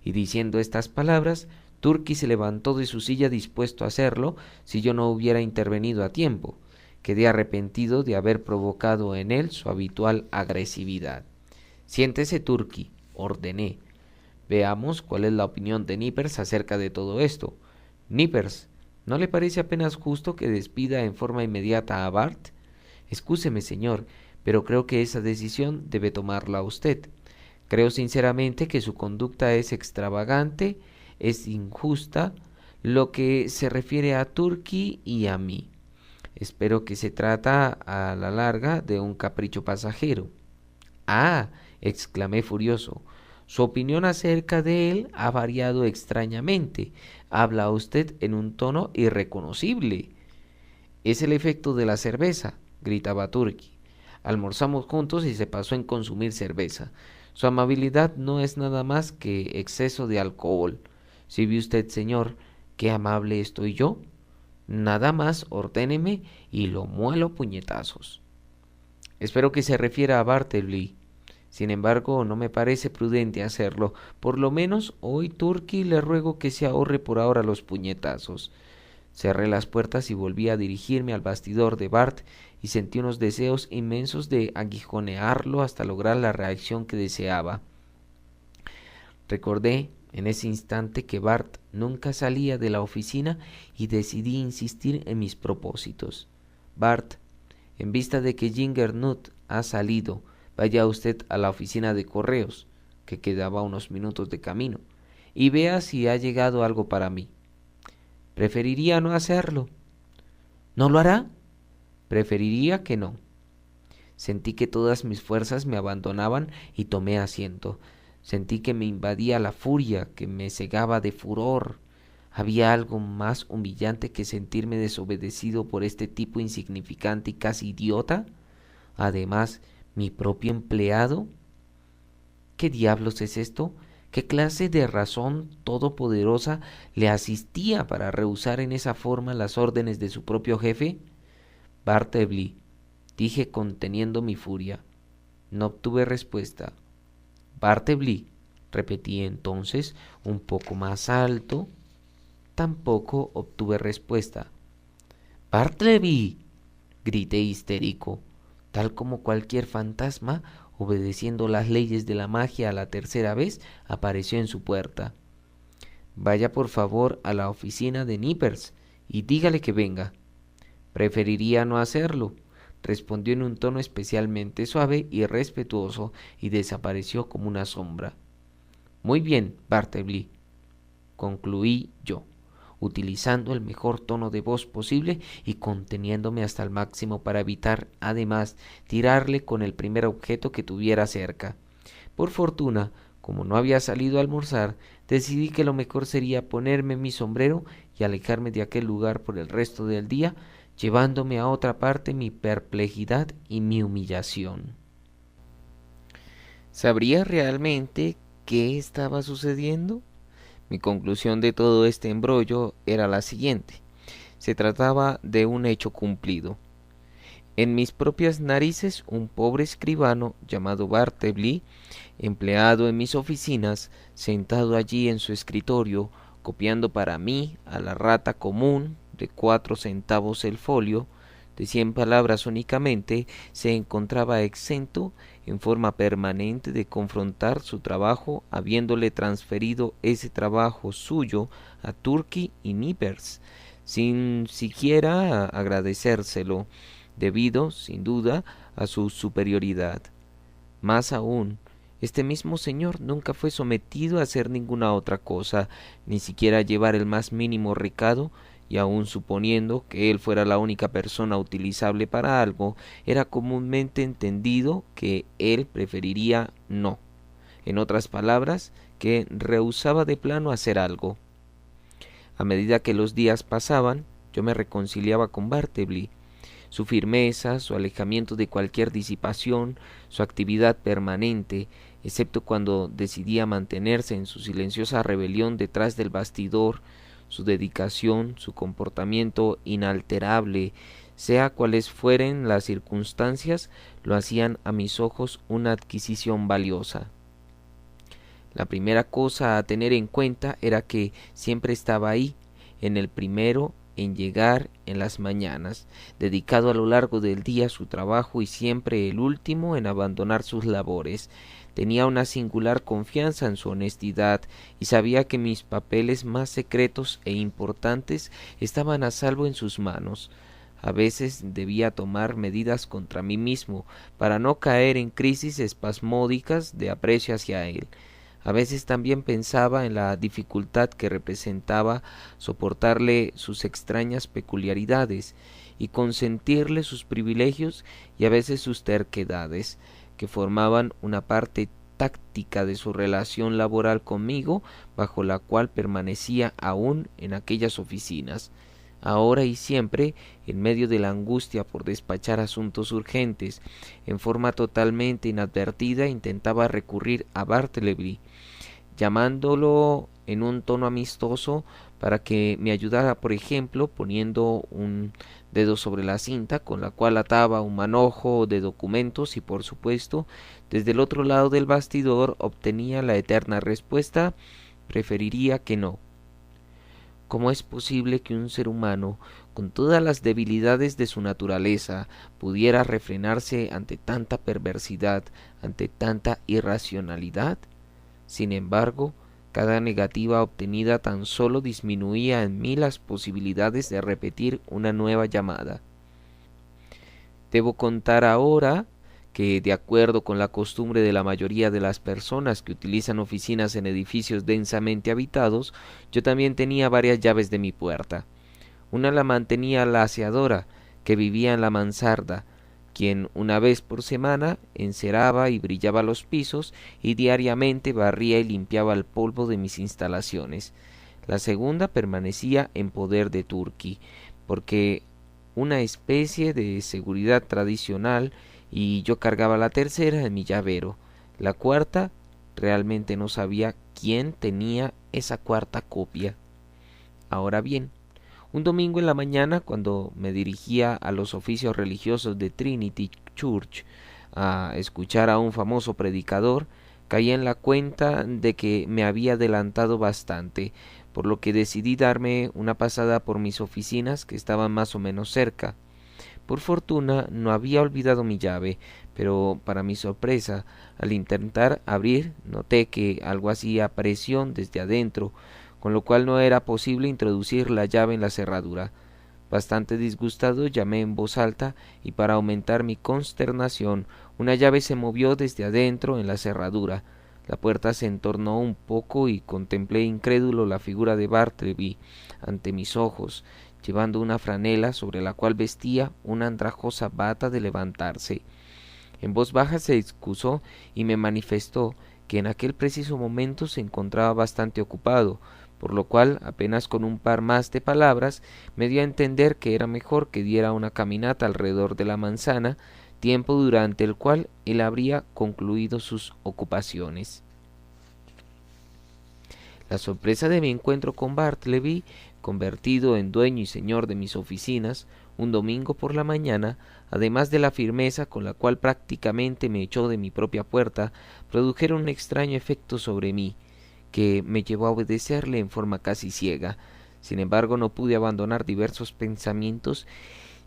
Y diciendo estas palabras, Turki se levantó de su silla dispuesto a hacerlo si yo no hubiera intervenido a tiempo. Quedé arrepentido de haber provocado en él su habitual agresividad. Siéntese, Turki, ordené. Veamos cuál es la opinión de Nippers acerca de todo esto. Nippers, ¿no le parece apenas justo que despida en forma inmediata a Bart? Excúseme, señor, pero creo que esa decisión debe tomarla usted. Creo sinceramente que su conducta es extravagante, es injusta, lo que se refiere a Turki y a mí. Espero que se trata a la larga de un capricho pasajero. Ah, exclamé furioso. Su opinión acerca de él ha variado extrañamente. Habla usted en un tono irreconocible. Es el efecto de la cerveza, gritaba Turki. Almorzamos juntos y se pasó en consumir cerveza. Su amabilidad no es nada más que exceso de alcohol. Si ve usted, señor, qué amable estoy yo. Nada más ordéneme y lo muelo a puñetazos. Espero que se refiera a Bartleby. Sin embargo, no me parece prudente hacerlo. Por lo menos hoy, Turki, le ruego que se ahorre por ahora los puñetazos. Cerré las puertas y volví a dirigirme al bastidor de Bart y sentí unos deseos inmensos de aguijonearlo hasta lograr la reacción que deseaba. Recordé en ese instante que Bart nunca salía de la oficina y decidí insistir en mis propósitos. Bart, en vista de que Ginger Nut ha salido, vaya usted a la oficina de correos, que quedaba a unos minutos de camino, y vea si ha llegado algo para mí. Preferiría no hacerlo. ¿No lo hará? Preferiría que no. Sentí que todas mis fuerzas me abandonaban y tomé asiento. Sentí que me invadía la furia, que me cegaba de furor. ¿Había algo más humillante que sentirme desobedecido por este tipo insignificante y casi idiota? Además, mi propio empleado. ¿Qué diablos es esto? ¿Qué clase de razón todopoderosa le asistía para rehusar en esa forma las órdenes de su propio jefe? Bartleby, dije conteniendo mi furia. No obtuve respuesta. Bartleby, repetí entonces un poco más alto. Tampoco obtuve respuesta. Bartleby, grité histérico, tal como cualquier fantasma, obedeciendo las leyes de la magia a la tercera vez, apareció en su puerta. Vaya por favor a la oficina de Nippers y dígale que venga. Preferiría no hacerlo, respondió en un tono especialmente suave y respetuoso y desapareció como una sombra. Muy bien, Bartleby, concluí yo, utilizando el mejor tono de voz posible y conteniéndome hasta el máximo para evitar, además, tirarle con el primer objeto que tuviera cerca. Por fortuna, como no había salido a almorzar, decidí que lo mejor sería ponerme mi sombrero y alejarme de aquel lugar por el resto del día, llevándome a otra parte mi perplejidad y mi humillación. ¿Sabría realmente qué estaba sucediendo? Mi conclusión de todo este embrollo era la siguiente. Se trataba de un hecho cumplido. En mis propias narices, un pobre escribano llamado Bartleby, empleado en mis oficinas, sentado allí en su escritorio, copiando para mí a la rata común de 4 centavos el folio, de 100 palabras únicamente, se encontraba exento en forma permanente de confrontar su trabajo, habiéndole transferido ese trabajo suyo a Turki y Nippers, sin siquiera agradecérselo, debido, sin duda, a su superioridad. Más aún, este mismo señor nunca fue sometido a hacer ninguna otra cosa, ni siquiera a llevar el más mínimo recado, y aun suponiendo que él fuera la única persona utilizable para algo, era comúnmente entendido que él preferiría no. En otras palabras, que rehusaba de plano hacer algo. A medida que los días pasaban, yo me reconciliaba con Bartleby. Su firmeza, su alejamiento de cualquier disipación, su actividad permanente, excepto cuando decidía mantenerse en su silenciosa rebelión detrás del bastidor, su dedicación, su comportamiento inalterable, sea cuales fueren las circunstancias, lo hacían a mis ojos una adquisición valiosa. La primera cosa a tener en cuenta era que siempre estaba ahí, en el primero en llegar en las mañanas, dedicado a lo largo del día a su trabajo y siempre el último en abandonar sus labores. Tenía una singular confianza en su honestidad y sabía que mis papeles más secretos e importantes estaban a salvo en sus manos. A veces debía tomar medidas contra mí mismo para no caer en crisis espasmódicas de aprecio hacia él. A veces también pensaba en la dificultad que representaba soportarle sus extrañas peculiaridades y consentirle sus privilegios y a veces sus terquedades, que formaban una parte táctica de su relación laboral conmigo, bajo la cual permanecía aún en aquellas oficinas. Ahora y siempre, en medio de la angustia por despachar asuntos urgentes, en forma totalmente inadvertida intentaba recurrir a Bartleby, llamándolo en un tono amistoso para que me ayudara, por ejemplo, poniendo un dedo sobre la cinta con la cual ataba un manojo de documentos y, por supuesto, desde el otro lado del bastidor obtenía la eterna respuesta: preferiría que no. ¿Cómo es posible que un ser humano, con todas las debilidades de su naturaleza, pudiera refrenarse ante tanta perversidad, ante tanta irracionalidad? Sin embargo, cada negativa obtenida tan solo disminuía en mí las posibilidades de repetir una nueva llamada. Debo contar ahora que, de acuerdo con la costumbre de la mayoría de las personas que utilizan oficinas en edificios densamente habitados, yo también tenía varias llaves de mi puerta. Una la mantenía la aseadora, que vivía en la mansarda, quien una vez por semana enceraba y brillaba los pisos y diariamente barría y limpiaba el polvo de mis instalaciones. La segunda permanecía en poder de Turki, porque una especie de seguridad tradicional, y yo cargaba la tercera en mi llavero. La cuarta, realmente no sabía quién tenía esa cuarta copia. Ahora bien, un domingo en la mañana, cuando me dirigía a los oficios religiosos de Trinity Church a escuchar a un famoso predicador, caí en la cuenta de que me había adelantado bastante, por lo que decidí darme una pasada por mis oficinas, que estaban más o menos cerca. Por fortuna no había olvidado mi llave, pero para mi sorpresa, al intentar abrir, noté que algo hacía presión desde adentro, con lo cual no era posible introducir la llave en la cerradura. Bastante disgustado, llamé en voz alta, y para aumentar mi consternación, una llave se movió desde adentro en la cerradura. La puerta se entornó un poco y contemplé incrédulo la figura de Bartleby ante mis ojos, llevando una franela sobre la cual vestía una andrajosa bata de levantarse. En voz baja se excusó y me manifestó que en aquel preciso momento se encontraba bastante ocupado, por lo cual, apenas con un par más de palabras, me dio a entender que era mejor que diera una caminata alrededor de la manzana, tiempo durante el cual él habría concluido sus ocupaciones. La sorpresa de mi encuentro con Bartleby, convertido en dueño y señor de mis oficinas, un domingo por la mañana, además de la firmeza con la cual prácticamente me echó de mi propia puerta, produjeron un extraño efecto sobre mí, que me llevó a obedecerle en forma casi ciega. Sin embargo, no pude abandonar diversos pensamientos,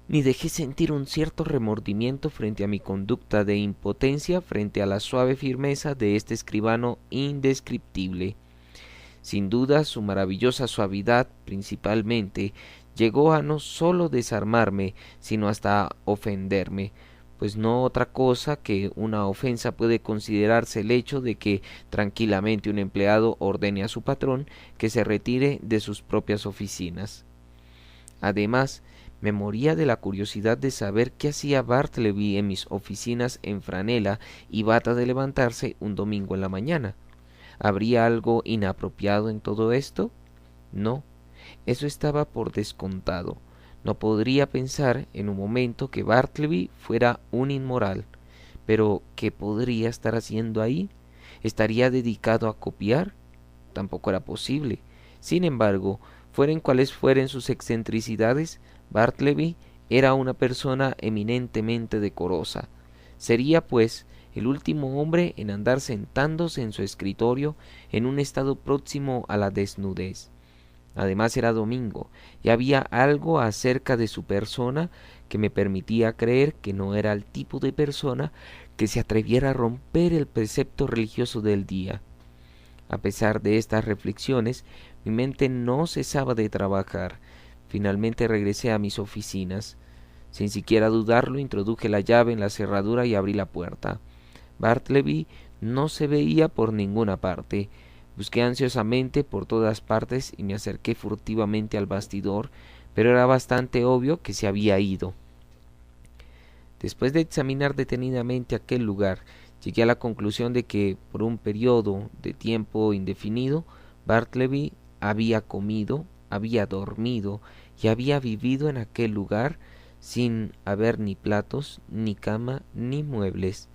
ni dejé sentir un cierto remordimiento frente a mi conducta de impotencia frente a la suave firmeza de este escribano indescriptible. Sin duda, su maravillosa suavidad, principalmente, llegó a no sólo desarmarme, sino hasta ofenderme, pues no otra cosa que una ofensa puede considerarse el hecho de que tranquilamente un empleado ordene a su patrón que se retire de sus propias oficinas. Además, me moría de la curiosidad de saber qué hacía Bartleby en mis oficinas en franela y bata de levantarse un domingo en la mañana. ¿Habría algo inapropiado en todo esto? No, eso estaba por descontado. No podría pensar en un momento que Bartleby fuera un inmoral. Pero, ¿qué podría estar haciendo ahí? ¿Estaría dedicado a copiar? Tampoco era posible. Sin embargo, fueren cuales fueren sus excentricidades, Bartleby era una persona eminentemente decorosa. Sería, pues, el último hombre en andar sentándose en su escritorio en un estado próximo a la desnudez. Además era domingo, y había algo acerca de su persona que me permitía creer que no era el tipo de persona que se atreviera a romper el precepto religioso del día. A pesar de estas reflexiones, mi mente no cesaba de trabajar. Finalmente regresé a mis oficinas. Sin siquiera dudarlo, introduje la llave en la cerradura y abrí la puerta. Bartleby no se veía por ninguna parte. Busqué ansiosamente por todas partes y me acerqué furtivamente al bastidor, pero era bastante obvio que se había ido. Después de examinar detenidamente aquel lugar, llegué a la conclusión de que, por un periodo de tiempo indefinido, Bartleby había comido, había dormido y había vivido en aquel lugar sin haber ni platos, ni cama, ni muebles.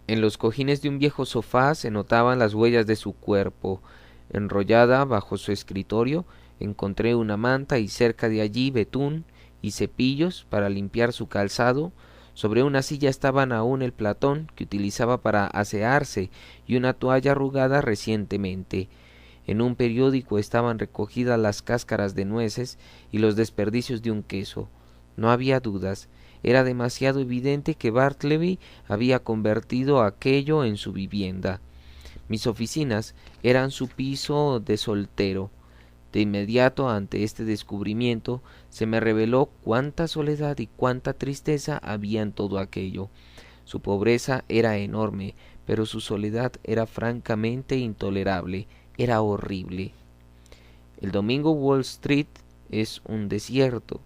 En los cojines de un viejo sofá se notaban las huellas de su cuerpo. Enrollada bajo su escritorio encontré una manta y cerca de allí betún y cepillos para limpiar su calzado. Sobre una silla estaban aún el platón que utilizaba para asearse y una toalla arrugada recientemente. En un periódico estaban recogidas las cáscaras de nueces y los desperdicios de un queso. No había dudas. Era demasiado evidente que Bartleby había convertido aquello en su vivienda. Mis oficinas eran su piso de soltero. De inmediato ante este descubrimiento se me reveló cuánta soledad y cuánta tristeza había en todo aquello. Su pobreza era enorme, pero su soledad era francamente intolerable, era horrible. El domingo Wall Street es un desierto,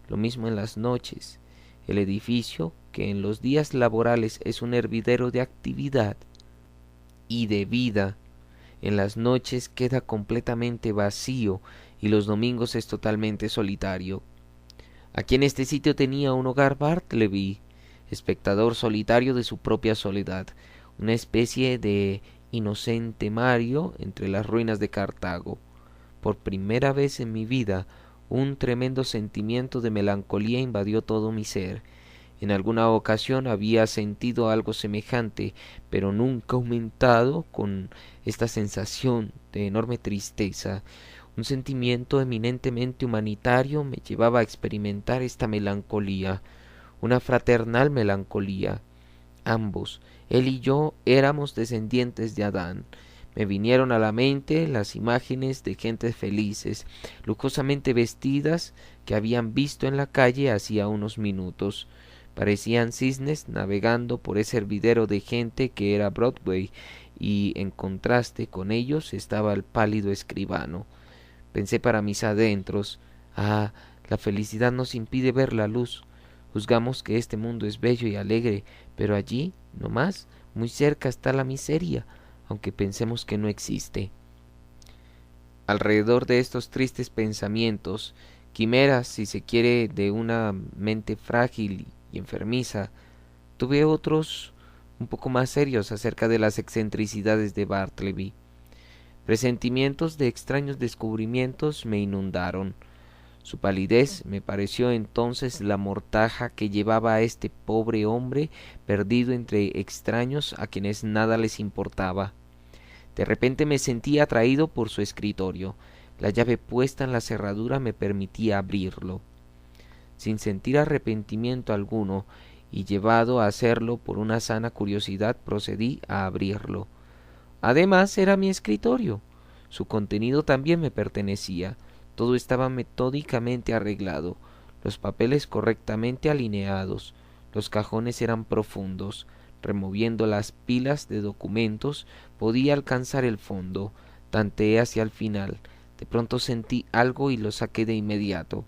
lo mismo en las noches. El edificio, que en los días laborales es un hervidero de actividad y de vida, en las noches queda completamente vacío y los domingos es totalmente solitario. Aquí en este sitio tenía un hogar Bartleby, espectador solitario de su propia soledad, una especie de inocente Mario entre las ruinas de Cartago. Por primera vez en mi vida, un tremendo sentimiento de melancolía invadió todo mi ser. En alguna ocasión había sentido algo semejante, pero nunca aumentado con esta sensación de enorme tristeza. Un sentimiento eminentemente humanitario me llevaba a experimentar esta melancolía, una fraternal melancolía. Ambos, él y yo, éramos descendientes de Adán. Me vinieron a la mente las imágenes de gentes felices, lujosamente vestidas, que habían visto en la calle hacía unos minutos. Parecían cisnes navegando por ese hervidero de gente que era Broadway, y en contraste con ellos estaba el pálido escribano. Pensé para mis adentros, la felicidad nos impide ver la luz. Juzgamos que este mundo es bello y alegre, pero allí, no más, muy cerca está la miseria, aunque pensemos que no existe. Alrededor de estos tristes pensamientos, quimeras, si se quiere, de una mente frágil y enfermiza, tuve otros un poco más serios acerca de las excentricidades de Bartleby. Presentimientos de extraños descubrimientos me inundaron. Su palidez me pareció entonces la mortaja que llevaba a este pobre hombre perdido entre extraños a quienes nada les importaba. De repente me sentí atraído por su escritorio. La llave puesta en la cerradura me permitía abrirlo. Sin sentir arrepentimiento alguno, y llevado a hacerlo por una sana curiosidad, procedí a abrirlo. Además era mi escritorio. Su contenido también me pertenecía. Todo estaba metódicamente arreglado, los papeles correctamente alineados, los cajones eran profundos. Removiendo las pilas de documentos podía alcanzar el fondo. Tanteé hacia el final. De pronto sentí algo y lo saqué de inmediato.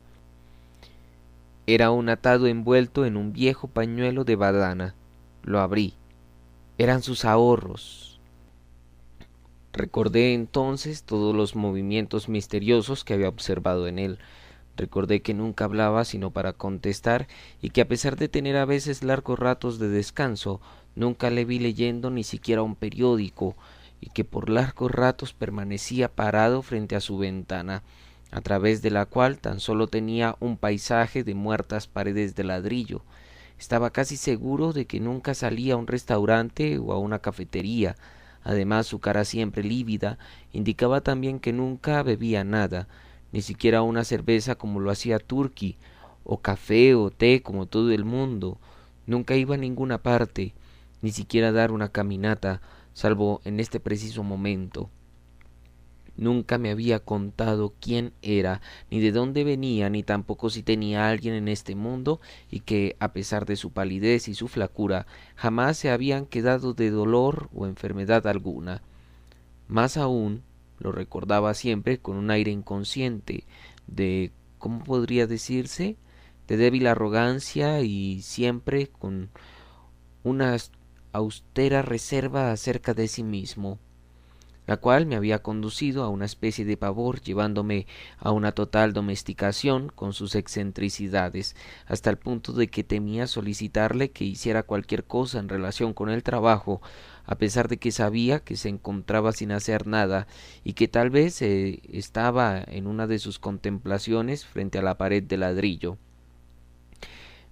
Era un atado envuelto en un viejo pañuelo de badana. Lo abrí. Eran sus ahorros. Recordé entonces todos los movimientos misteriosos que había observado en él. Recordé que nunca hablaba sino para contestar y que a pesar de tener a veces largos ratos de descanso, nunca le vi leyendo ni siquiera un periódico, y que por largos ratos permanecía parado frente a su ventana, a través de la cual tan solo tenía un paisaje de muertas paredes de ladrillo. Estaba casi seguro de que nunca salía a un restaurante o a una cafetería. Además, su cara siempre lívida indicaba también que nunca bebía nada, ni siquiera una cerveza como lo hacía Turkey, o café o té como todo el mundo. Nunca iba a ninguna parte, ni siquiera a dar una caminata, salvo en este preciso momento. Nunca me había contado quién era, ni de dónde venía, ni tampoco si tenía alguien en este mundo, y que, a pesar de su palidez y su flacura, jamás se habían quedado de dolor o enfermedad alguna. Más aún, lo recordaba siempre con un aire inconsciente, de, ¿cómo podría decirse?, de débil arrogancia, y siempre con una austera reserva acerca de sí mismo, la cual me había conducido a una especie de pavor, llevándome a una total domesticación con sus excentricidades, hasta el punto de que temía solicitarle que hiciera cualquier cosa en relación con el trabajo, a pesar de que sabía que se encontraba sin hacer nada, y que tal vez estaba en una de sus contemplaciones frente a la pared de ladrillo.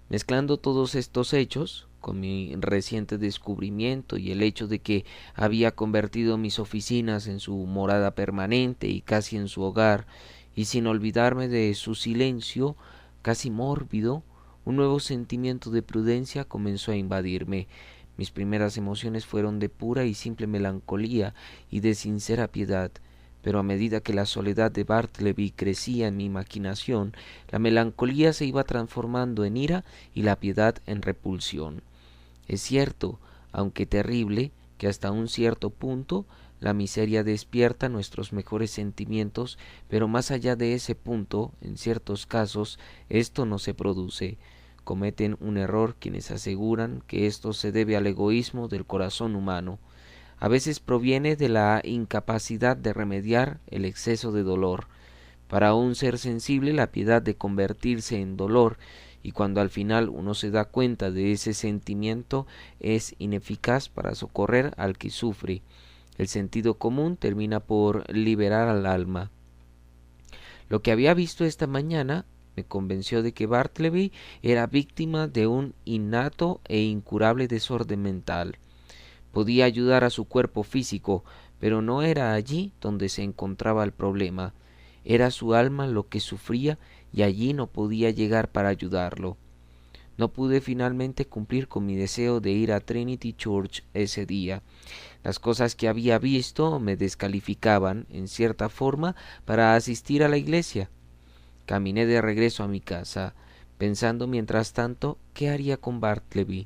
Mezclando todos estos hechos con mi reciente descubrimiento y el hecho de que había convertido mis oficinas en su morada permanente y casi en su hogar, y sin olvidarme de su silencio casi mórbido, un nuevo sentimiento de prudencia comenzó a invadirme. Mis primeras emociones fueron de pura y simple melancolía y de sincera piedad, pero a medida que la soledad de Bartleby crecía en mi imaginación, la melancolía se iba transformando en ira y la piedad en repulsión. Es cierto, aunque terrible, que hasta un cierto punto la miseria despierta nuestros mejores sentimientos, pero más allá de ese punto, en ciertos casos, esto no se produce. Cometen un error quienes aseguran que esto se debe al egoísmo del corazón humano. A veces proviene de la incapacidad de remediar el exceso de dolor. Para un ser sensible la piedad de convertirse en dolor, y cuando al final uno se da cuenta de ese sentimiento es ineficaz para socorrer al que sufre. El sentido común termina por liberar al alma. Lo que había visto esta mañana me convenció de que Bartleby era víctima de un innato e incurable desorden mental. Podía ayudar a su cuerpo físico, pero no era allí donde se encontraba el problema. Era su alma lo que sufría y allí no podía llegar para ayudarlo. No pude finalmente cumplir con mi deseo de ir a Trinity Church ese día. Las cosas que había visto me descalificaban, en cierta forma, para asistir a la iglesia. Caminé de regreso a mi casa, pensando mientras tanto qué haría con Bartleby.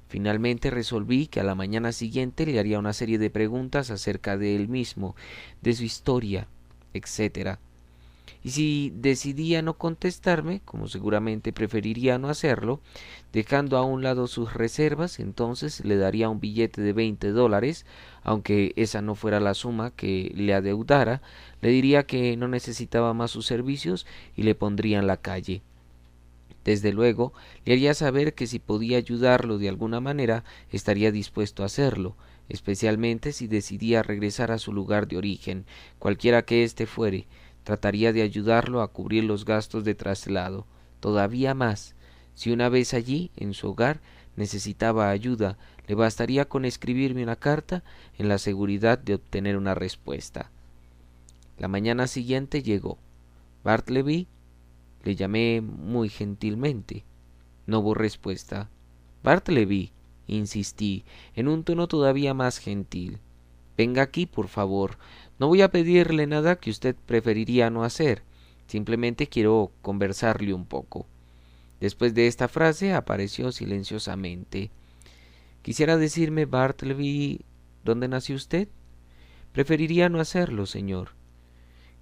Finalmente resolví que a la mañana siguiente le haría una serie de preguntas acerca de él mismo, de su historia, etc. Y si decidía no contestarme, como seguramente preferiría no hacerlo, dejando a un lado sus reservas, entonces le daría un billete de $20, aunque esa no fuera la suma que le adeudara, le diría que no necesitaba más sus servicios y le pondría en la calle. Desde luego, le haría saber que si podía ayudarlo de alguna manera, estaría dispuesto a hacerlo, especialmente si decidía regresar a su lugar de origen, cualquiera que éste fuere. Trataría de ayudarlo a cubrir los gastos de traslado. Todavía más, si una vez allí, en su hogar, necesitaba ayuda, le bastaría con escribirme una carta en la seguridad de obtener una respuesta. La mañana siguiente llegó. Bartleby, le llamé muy gentilmente. No hubo respuesta. Bartleby, insistí, en un tono todavía más gentil. Venga aquí, por favor. No voy a pedirle nada que usted preferiría no hacer. Simplemente quiero conversarle un poco. Después de esta frase apareció silenciosamente. ¿Quisiera decirme, Bartleby, dónde nació usted? Preferiría no hacerlo, señor.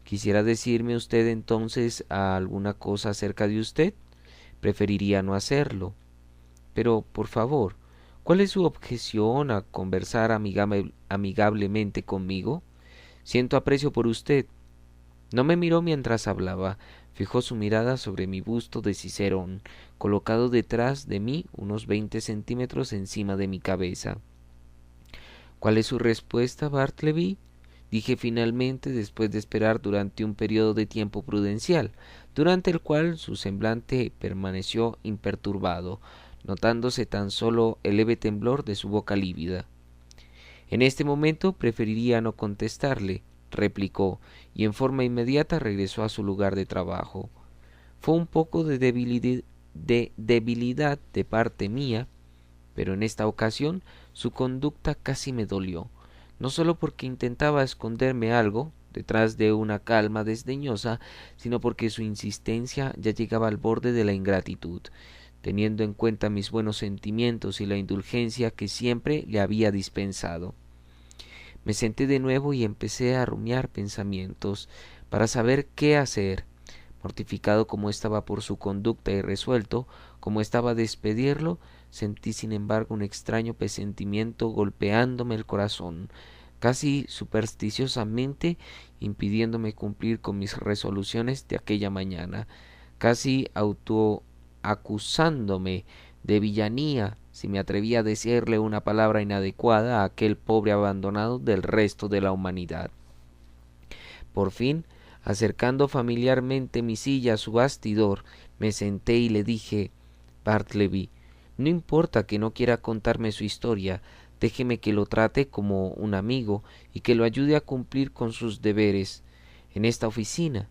¿Quisiera decirme usted entonces alguna cosa acerca de usted? Preferiría no hacerlo. Pero, por favor, ¿Cuál es su objeción a conversar amigablemente conmigo? Siento aprecio por usted. No me miró mientras hablaba. Fijó su mirada sobre mi busto de Cicerón, colocado detrás de mí unos 20 centímetros encima de mi cabeza. ¿Cuál es su respuesta, Bartleby? Dije finalmente, después de esperar durante un periodo de tiempo prudencial, durante el cual su semblante permaneció imperturbado, notándose tan solo el leve temblor de su boca lívida. En este momento preferiría no contestarle, replicó, y en forma inmediata regresó a su lugar de trabajo. Fue un poco de debilidad de parte mía, pero en esta ocasión su conducta casi me dolió, no solo porque intentaba esconderme algo detrás de una calma desdeñosa, sino porque su insistencia ya llegaba al borde de la ingratitud, teniendo en cuenta mis buenos sentimientos y la indulgencia que siempre le había dispensado. Me senté de nuevo y empecé a rumiar pensamientos para saber qué hacer. Mortificado como estaba por su conducta y resuelto como estaba a despedirlo, sentí sin embargo un extraño presentimiento golpeándome el corazón, casi supersticiosamente impidiéndome cumplir con mis resoluciones de aquella mañana, casi autoacusándome de villanía si me atrevía a decirle una palabra inadecuada a aquel pobre abandonado del resto de la humanidad. Por fin, acercando familiarmente mi silla a su bastidor, me senté y le dije: Bartleby, no importa que no quiera contarme su historia, déjeme que lo trate como un amigo y que lo ayude a cumplir con sus deberes en esta oficina.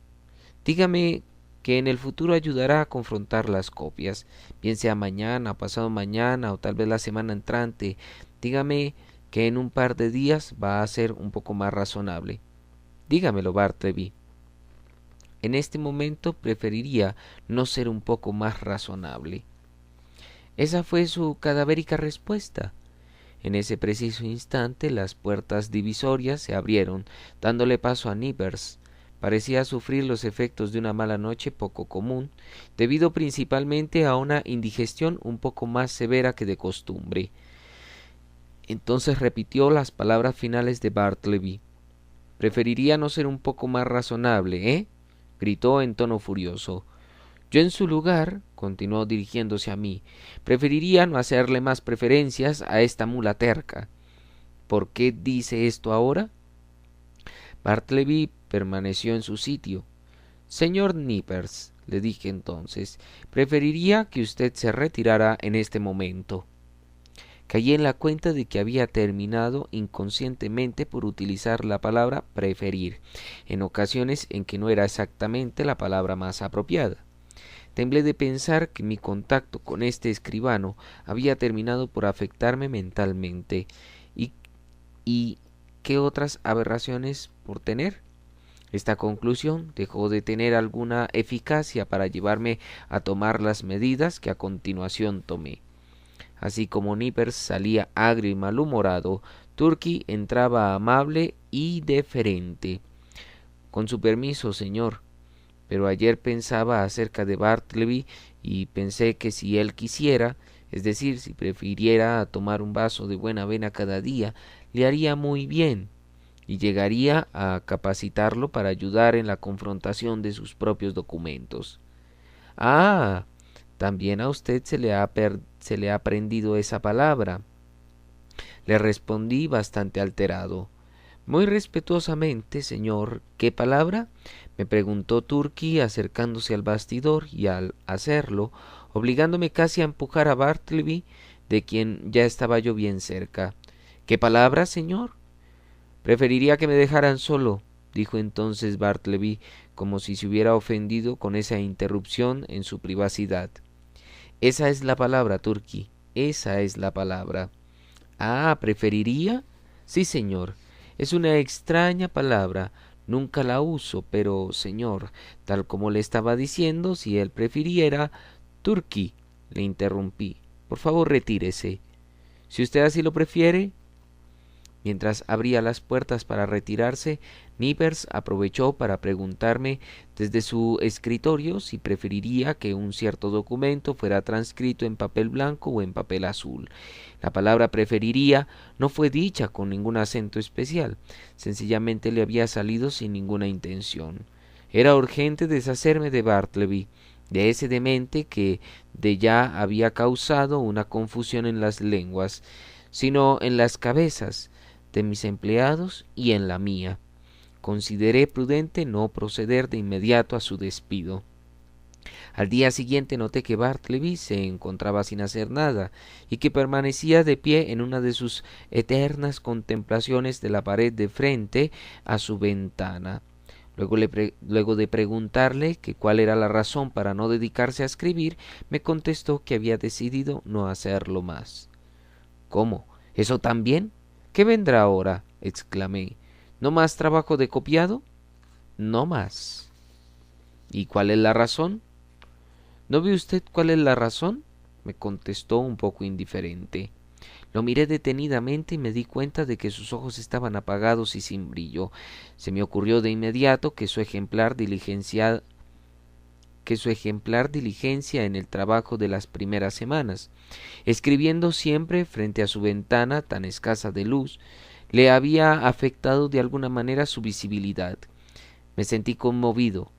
Dígame que en el futuro ayudará a confrontar las copias, bien sea mañana, pasado mañana o tal vez la semana entrante. Dígame que en un par de días va a ser un poco más razonable. Dígamelo, Bartleby. En este momento preferiría no ser un poco más razonable. Esa fue su cadavérica respuesta. En ese preciso instante las puertas divisorias se abrieron, dándole paso a Nivers. Parecía sufrir los efectos de una mala noche poco común, debido principalmente a una indigestión un poco más severa que de costumbre. Entonces repitió las palabras finales de Bartleby. Preferiría no ser un poco más razonable, ¿eh? Gritó en tono furioso. Yo en su lugar, continuó dirigiéndose a mí, preferiría no hacerle más preferencias a esta mula terca. ¿Por qué dice esto ahora? Bartleby permaneció en su sitio. Señor Nippers, le dije entonces, preferiría que usted se retirara en este momento. Caí en la cuenta de que había terminado inconscientemente por utilizar la palabra preferir, en ocasiones en que no era exactamente la palabra más apropiada. Temblé de pensar que mi contacto con este escribano había terminado por afectarme mentalmente, y qué otras aberraciones por tener. Esta conclusión dejó de tener alguna eficacia para llevarme a tomar las medidas que a continuación tomé. Así como Nippers salía agrio y malhumorado, Turkey entraba amable y deferente. Con su permiso, señor. Pero ayer pensaba acerca de Bartleby y pensé que si él quisiera, es decir, si prefiriera tomar un vaso de buena avena cada día, le haría muy bien y llegaría a capacitarlo para ayudar en la confrontación de sus propios documentos. Ah, también a usted se le ha aprendido esa palabra. Le respondí bastante alterado. Muy respetuosamente, señor. ¿Qué palabra? Me preguntó Turkey acercándose al bastidor y al hacerlo, obligándome casi a empujar a Bartleby, de quien ya estaba yo bien cerca. ¿Qué palabra, señor? Preferiría que me dejaran solo, dijo entonces Bartleby, como si se hubiera ofendido con esa interrupción en su privacidad. Esa es la palabra, Turkey, esa es la palabra. Ah, ¿preferiría? Sí, señor. Es una extraña palabra. Nunca la uso, pero, señor, tal como le estaba diciendo, si él prefiriera... Turkey, le interrumpí. Por favor, retírese. Si usted así lo prefiere... Mientras abría las puertas para retirarse, Nivers aprovechó para preguntarme desde su escritorio si preferiría que un cierto documento fuera transcrito en papel blanco o en papel azul. La palabra preferiría no fue dicha con ningún acento especial, sencillamente le había salido sin ninguna intención. Era urgente deshacerme de Bartleby, de ese demente que de ya había causado una confusión en las lenguas, sino en las cabezas de mis empleados y en la mía. Consideré prudente no proceder de inmediato a su despido. Al día siguiente noté que Bartleby se encontraba sin hacer nada y que permanecía de pie en una de sus eternas contemplaciones de la pared de frente a su ventana. Luego de preguntarle que cuál era la razón para no dedicarse a escribir, me contestó que había decidido no hacerlo más. ¿Cómo? ¿Eso también? ¿Qué vendrá ahora? Exclamé. ¿No más trabajo de copiado? No más. ¿Y cuál es la razón? ¿No ve usted cuál es la razón? Me contestó un poco indiferente. Lo miré detenidamente y me di cuenta de que sus ojos estaban apagados y sin brillo. Se me ocurrió de inmediato que su ejemplar diligencia en el trabajo de las primeras semanas, escribiendo siempre frente a su ventana tan escasa de luz, le había afectado de alguna manera su visibilidad. Me sentí conmovido.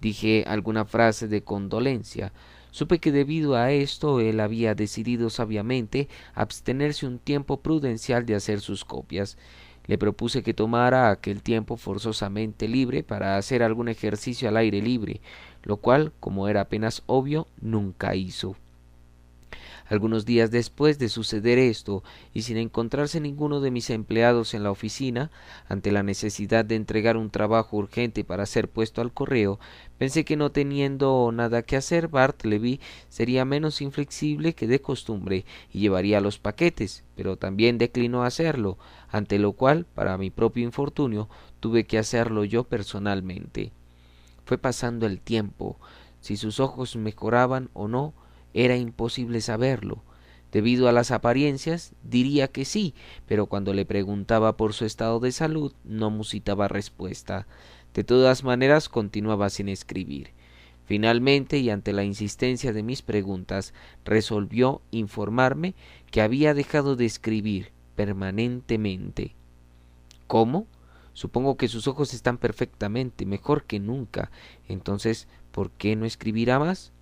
Dije alguna frase de condolencia. Supe que debido a esto él había decidido sabiamente abstenerse un tiempo prudencial de hacer sus copias. Le propuse que tomara aquel tiempo forzosamente libre para hacer algún ejercicio al aire libre, lo cual, como era apenas obvio, nunca hizo. Algunos días después de suceder esto, y sin encontrarse ninguno de mis empleados en la oficina, ante la necesidad de entregar un trabajo urgente para ser puesto al correo, pensé que no teniendo nada que hacer, Bartleby sería menos inflexible que de costumbre y llevaría los paquetes, pero también declinó hacerlo, ante lo cual, para mi propio infortunio, tuve que hacerlo yo personalmente. Fue pasando el tiempo. Si sus ojos mejoraban o no, era imposible saberlo. Debido a las apariencias, diría que sí, pero cuando le preguntaba por su estado de salud, no musitaba respuesta. De todas maneras, continuaba sin escribir. Finalmente, y ante la insistencia de mis preguntas, resolvió informarme que había dejado de escribir permanentemente. ¿Cómo? Supongo que sus ojos están perfectamente, mejor que nunca. Entonces, ¿por qué no escribirá más?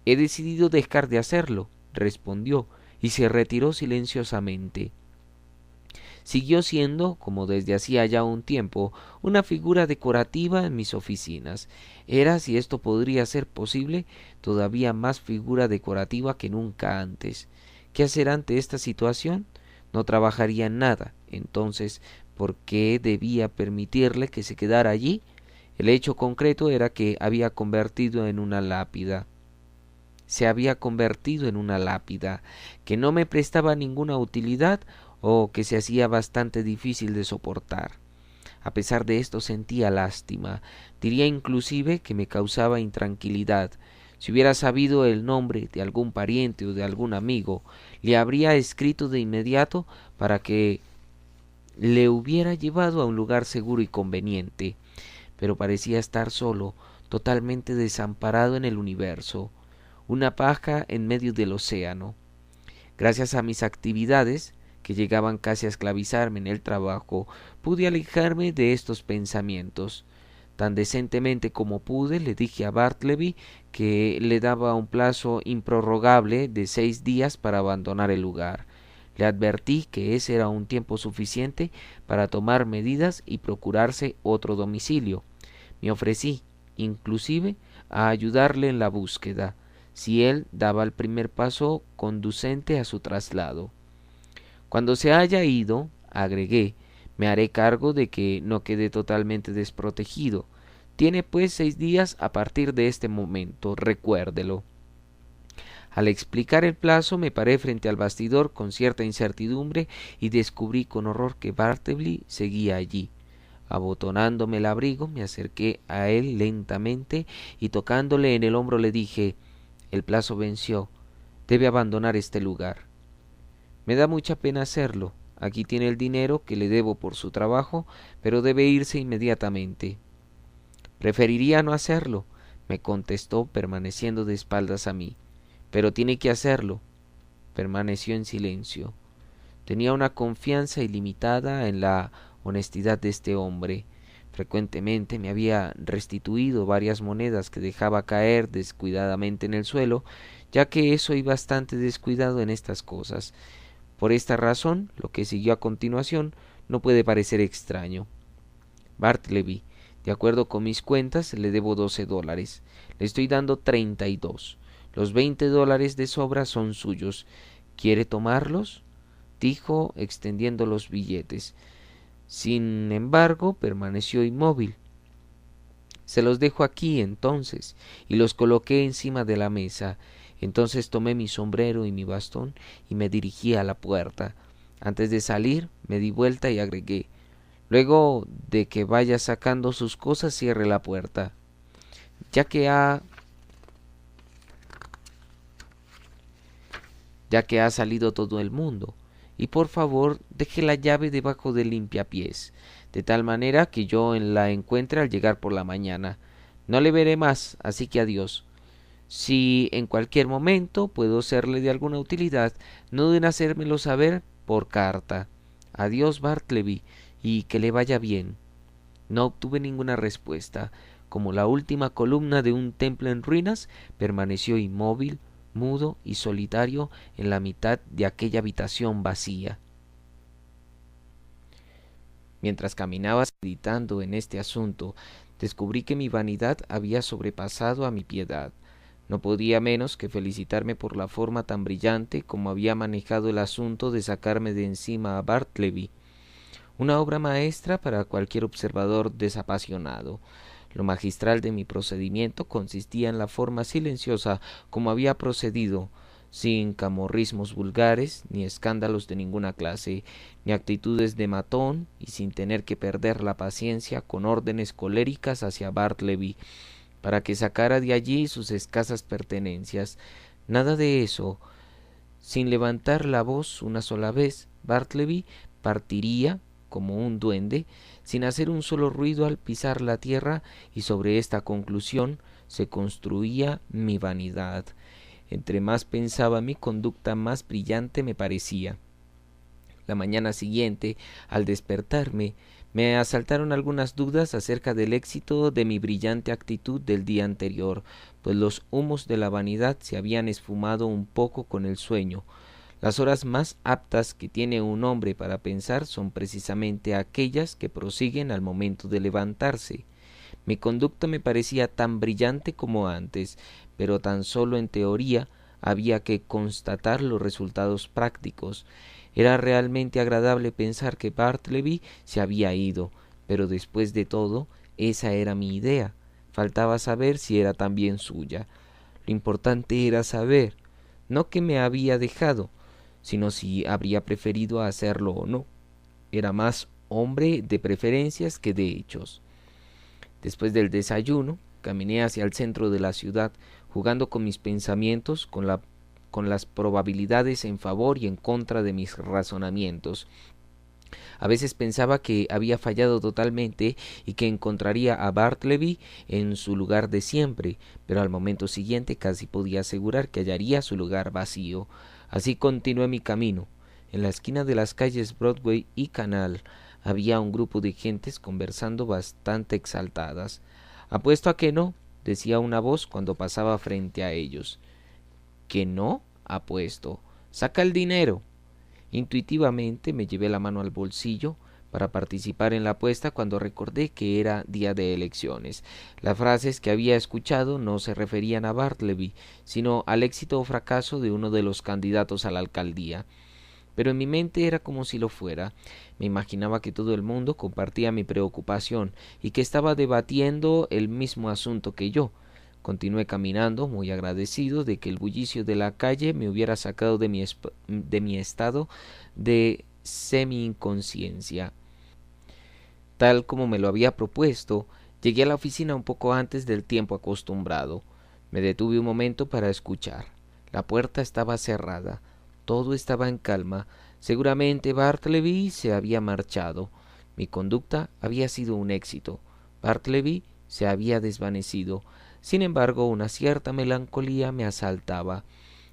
He decidido dejar de hacerlo, respondió, y se retiró silenciosamente. Siguió siendo, como desde hacía ya un tiempo, una figura decorativa en mis oficinas. Era, si esto podría ser posible, todavía más figura decorativa que nunca antes. ¿Qué hacer ante esta situación? No trabajaría en nada. Entonces, ¿por qué debía permitirle que se quedara allí? El hecho concreto era que había convertido en una lápida. Se había convertido en una lápida que no me prestaba ninguna utilidad o que se hacía bastante difícil de soportar. A pesar de esto sentía lástima, diría inclusive que me causaba intranquilidad. Si hubiera sabido el nombre de algún pariente o de algún amigo, le habría escrito de inmediato para que le hubiera llevado a un lugar seguro y conveniente, pero parecía estar solo, totalmente desamparado en el universo, una paja en medio del océano. Gracias a mis actividades, que llegaban casi a esclavizarme en el trabajo, pude alejarme de estos pensamientos. Tan decentemente como pude, le dije a Bartleby que le daba un plazo improrrogable de 6 días para abandonar el lugar. Le advertí que ese era un tiempo suficiente para tomar medidas y procurarse otro domicilio. Me ofrecí, inclusive, a ayudarle en la búsqueda, si él daba el primer paso conducente a su traslado. Cuando se haya ido, agregué, me haré cargo de que no quede totalmente desprotegido. Tiene pues 6 días a partir de este momento, recuérdelo. Al explicar el plazo me paré frente al bastidor con cierta incertidumbre y descubrí con horror que Bartleby seguía allí. Abotonándome el abrigo, me acerqué a él lentamente y tocándole en el hombro le dije: el plazo venció, debe abandonar este lugar. Me da mucha pena hacerlo, aquí tiene el dinero que le debo por su trabajo, pero debe irse inmediatamente. Preferiría no hacerlo, me contestó permaneciendo de espaldas a mí. Pero tiene que hacerlo. Permaneció en silencio. Tenía una confianza ilimitada en la honestidad de este hombre. Frecuentemente me había restituido varias monedas que dejaba caer descuidadamente en el suelo, ya que soy bastante descuidado en estas cosas. Por esta razón, lo que siguió a continuación no puede parecer extraño. Bartleby, de acuerdo con mis cuentas, le debo $12. Le estoy dando 32. Los $20 de sobra son suyos. ¿Quiere tomarlos?, dijo, extendiendo los billetes. Sin embargo, permaneció inmóvil. Se los dejo aquí, entonces, y los coloqué encima de la mesa. Entonces tomé mi sombrero y mi bastón y me dirigí a la puerta. Antes de salir, me di vuelta y agregué: luego de que vaya sacando sus cosas, cierre la puerta, ya que ha salido todo el mundo. Y por favor, deje la llave debajo del limpiapiés, de tal manera que yo la encuentre al llegar por la mañana. No le veré más, así que adiós. Si en cualquier momento puedo serle de alguna utilidad, no duden en hacérmelo saber por carta. Adiós, Bartleby, y que le vaya bien. No obtuve ninguna respuesta. Como la última columna de un templo en ruinas, permaneció inmóvil, mudo y solitario en la mitad de aquella habitación vacía. Mientras caminaba meditando en este asunto, descubrí que mi vanidad había sobrepasado a mi piedad. No podía menos que felicitarme por la forma tan brillante como había manejado el asunto de sacarme de encima a Bartleby. Una obra maestra para cualquier observador desapasionado. Lo magistral de mi procedimiento consistía en la forma silenciosa como había procedido, sin camorrismos vulgares, ni escándalos de ninguna clase, ni actitudes de matón, y sin tener que perder la paciencia con órdenes coléricas hacia Bartleby, para que sacara de allí sus escasas pertenencias. Nada de eso. Sin levantar la voz una sola vez, Bartleby partiría como un duende, sin hacer un solo ruido al pisar la tierra, y sobre esta conclusión se construía mi vanidad. Entre más pensaba mi conducta, más brillante me parecía. La mañana siguiente, al despertarme, me asaltaron algunas dudas acerca del éxito de mi brillante actitud del día anterior, pues los humos de la vanidad se habían esfumado un poco con el sueño. Las horas más aptas que tiene un hombre para pensar son precisamente aquellas que prosiguen al momento de levantarse. Mi conducta me parecía tan brillante como antes, pero tan solo en teoría. Había que constatar los resultados prácticos. Era realmente agradable pensar que Bartleby se había ido, pero después de todo, esa era mi idea. Faltaba saber si era también suya. Lo importante era saber, no que me había dejado, sino si habría preferido hacerlo o no. Era más hombre de preferencias que de hechos. Después del desayuno, caminé hacia el centro de la ciudad, jugando con mis pensamientos, con las probabilidades en favor y en contra de mis razonamientos. A veces pensaba que había fallado totalmente y que encontraría a Bartleby en su lugar de siempre, pero al momento siguiente casi podía asegurar que hallaría su lugar vacío. Así continué mi camino. En la esquina de las calles Broadway y Canal había un grupo de gentes conversando bastante exaltadas. «Apuesto a que no», decía una voz cuando pasaba frente a ellos. «¿Que no?», apuesto. «Saca el dinero». Intuitivamente me llevé la mano al bolsillo para participar en la apuesta cuando recordé que era día de elecciones. Las frases que había escuchado no se referían a Bartleby, sino al éxito o fracaso de uno de los candidatos a la alcaldía. Pero en mi mente era como si lo fuera. Me imaginaba que todo el mundo compartía mi preocupación y que estaba debatiendo el mismo asunto que yo. Continué caminando, muy agradecido de que el bullicio de la calle me hubiera sacado de mi estado de semi-inconsciencia. Tal como me lo había propuesto, llegué a la oficina un poco antes del tiempo acostumbrado. Me detuve un momento para escuchar. La puerta estaba cerrada. todo estaba en calma. Seguramente Bartleby se había marchado. Mi conducta había sido un éxito. Bartleby se había desvanecido. Sin embargo, una cierta melancolía me asaltaba.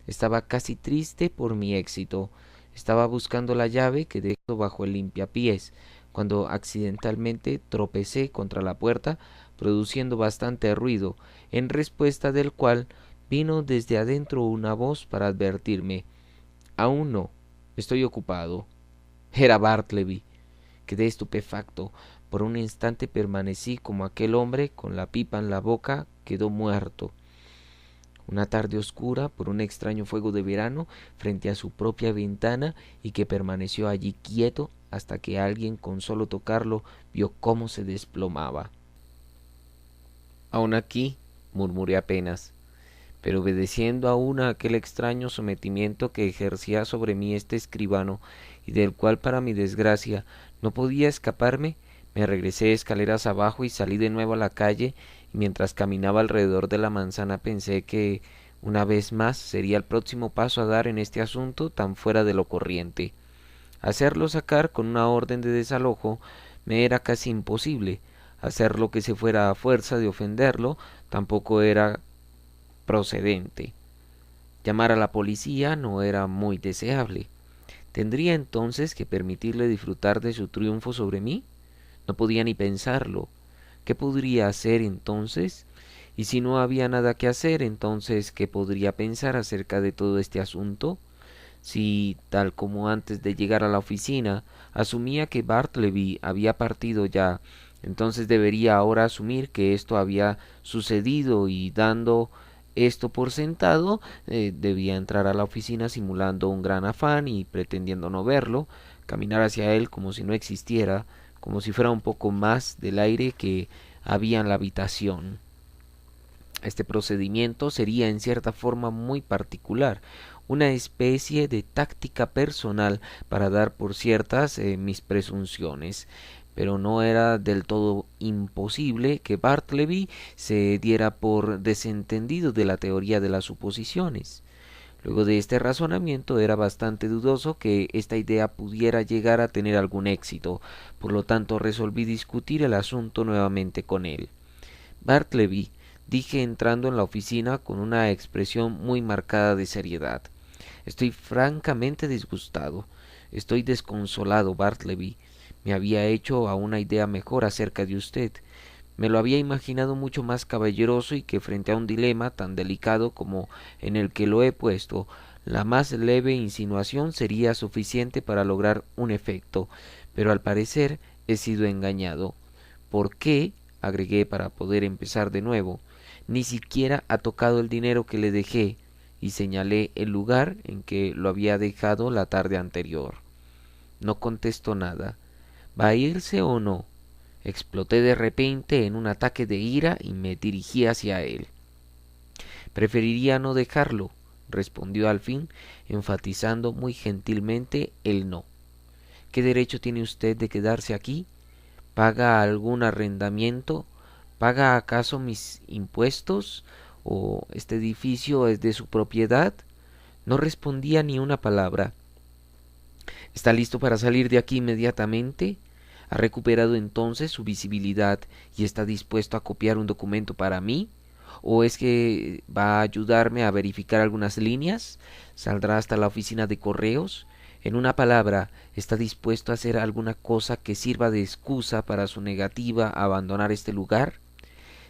Estaba casi triste por mi éxito. Estaba buscando la llave que dejó bajo el limpiapiés, cuando accidentalmente tropecé contra la puerta, produciendo bastante ruido, en respuesta del cual vino desde adentro una voz para advertirme: «Aún no, estoy ocupado». Era Bartleby. Quedé estupefacto. Por un instante permanecí como aquel hombre con la pipa en la boca quedó muerto. Una tarde oscura, por un extraño fuego de verano, frente a su propia ventana, y que permaneció allí quieto hasta que alguien, con solo tocarlo, vio cómo se desplomaba. «Aún aquí», murmuré apenas, pero obedeciendo aún a aquel extraño sometimiento que ejercía sobre mí este escribano, y del cual, para mi desgracia, no podía escaparme, me regresé escaleras abajo y salí de nuevo a la calle, y mientras caminaba alrededor de la manzana pensé que, una vez más, sería el próximo paso a dar en este asunto tan fuera de lo corriente. Hacerlo sacar con una orden de desalojo me era casi imposible. Hacerlo que se fuera a fuerza de ofenderlo tampoco era procedente. Llamar a la policía no era muy deseable. ¿Tendría entonces que permitirle disfrutar de su triunfo sobre mí? No podía ni pensarlo. ¿Qué podría hacer entonces? Y si no había nada que hacer, entonces, ¿qué podría pensar acerca de todo este asunto? Si, tal como antes de llegar a la oficina, asumía que Bartleby había partido ya, entonces debería ahora asumir que esto había sucedido, y dando esto por sentado, debía entrar a la oficina simulando un gran afán y pretendiendo no verlo, caminar hacia él como si no existiera, como si fuera un poco más del aire que había en la habitación. Este procedimiento sería en cierta forma muy particular, una especie de táctica personal para dar por ciertas mis presunciones, pero no era del todo imposible que Bartleby se diera por desentendido de la teoría de las suposiciones. Luego de este razonamiento era bastante dudoso que esta idea pudiera llegar a tener algún éxito, por lo tanto resolví discutir el asunto nuevamente con él. «Bartleby», dije entrando en la oficina con una expresión muy marcada de seriedad, «estoy francamente disgustado. Estoy desconsolado, Bartleby. Me había hecho a una idea mejor acerca de usted. Me lo había imaginado mucho más caballeroso, y que frente a un dilema tan delicado como en el que lo he puesto, la más leve insinuación sería suficiente para lograr un efecto. Pero al parecer he sido engañado. ¿Por qué?», agregué para poder empezar de nuevo, «ni siquiera ha tocado el dinero que le dejé», y señalé el lugar en que lo había dejado la tarde anterior. No contestó nada. «¿Va a irse o no?». Exploté de repente en un ataque de ira y me dirigí hacia él. «Preferiría no dejarlo», respondió al fin, enfatizando muy gentilmente el no. «¿Qué derecho tiene usted de quedarse aquí? ¿Paga algún arrendamiento? ¿Paga acaso mis impuestos? ¿O este edificio es de su propiedad?». No respondía ni una palabra. «¿Está listo para salir de aquí inmediatamente? ¿Ha recuperado entonces su visibilidad y está dispuesto a copiar un documento para mí? ¿O es que va a ayudarme a verificar algunas líneas? ¿Saldrá hasta la oficina de correos? En una palabra, ¿está dispuesto a hacer alguna cosa que sirva de excusa para su negativa a abandonar este lugar?».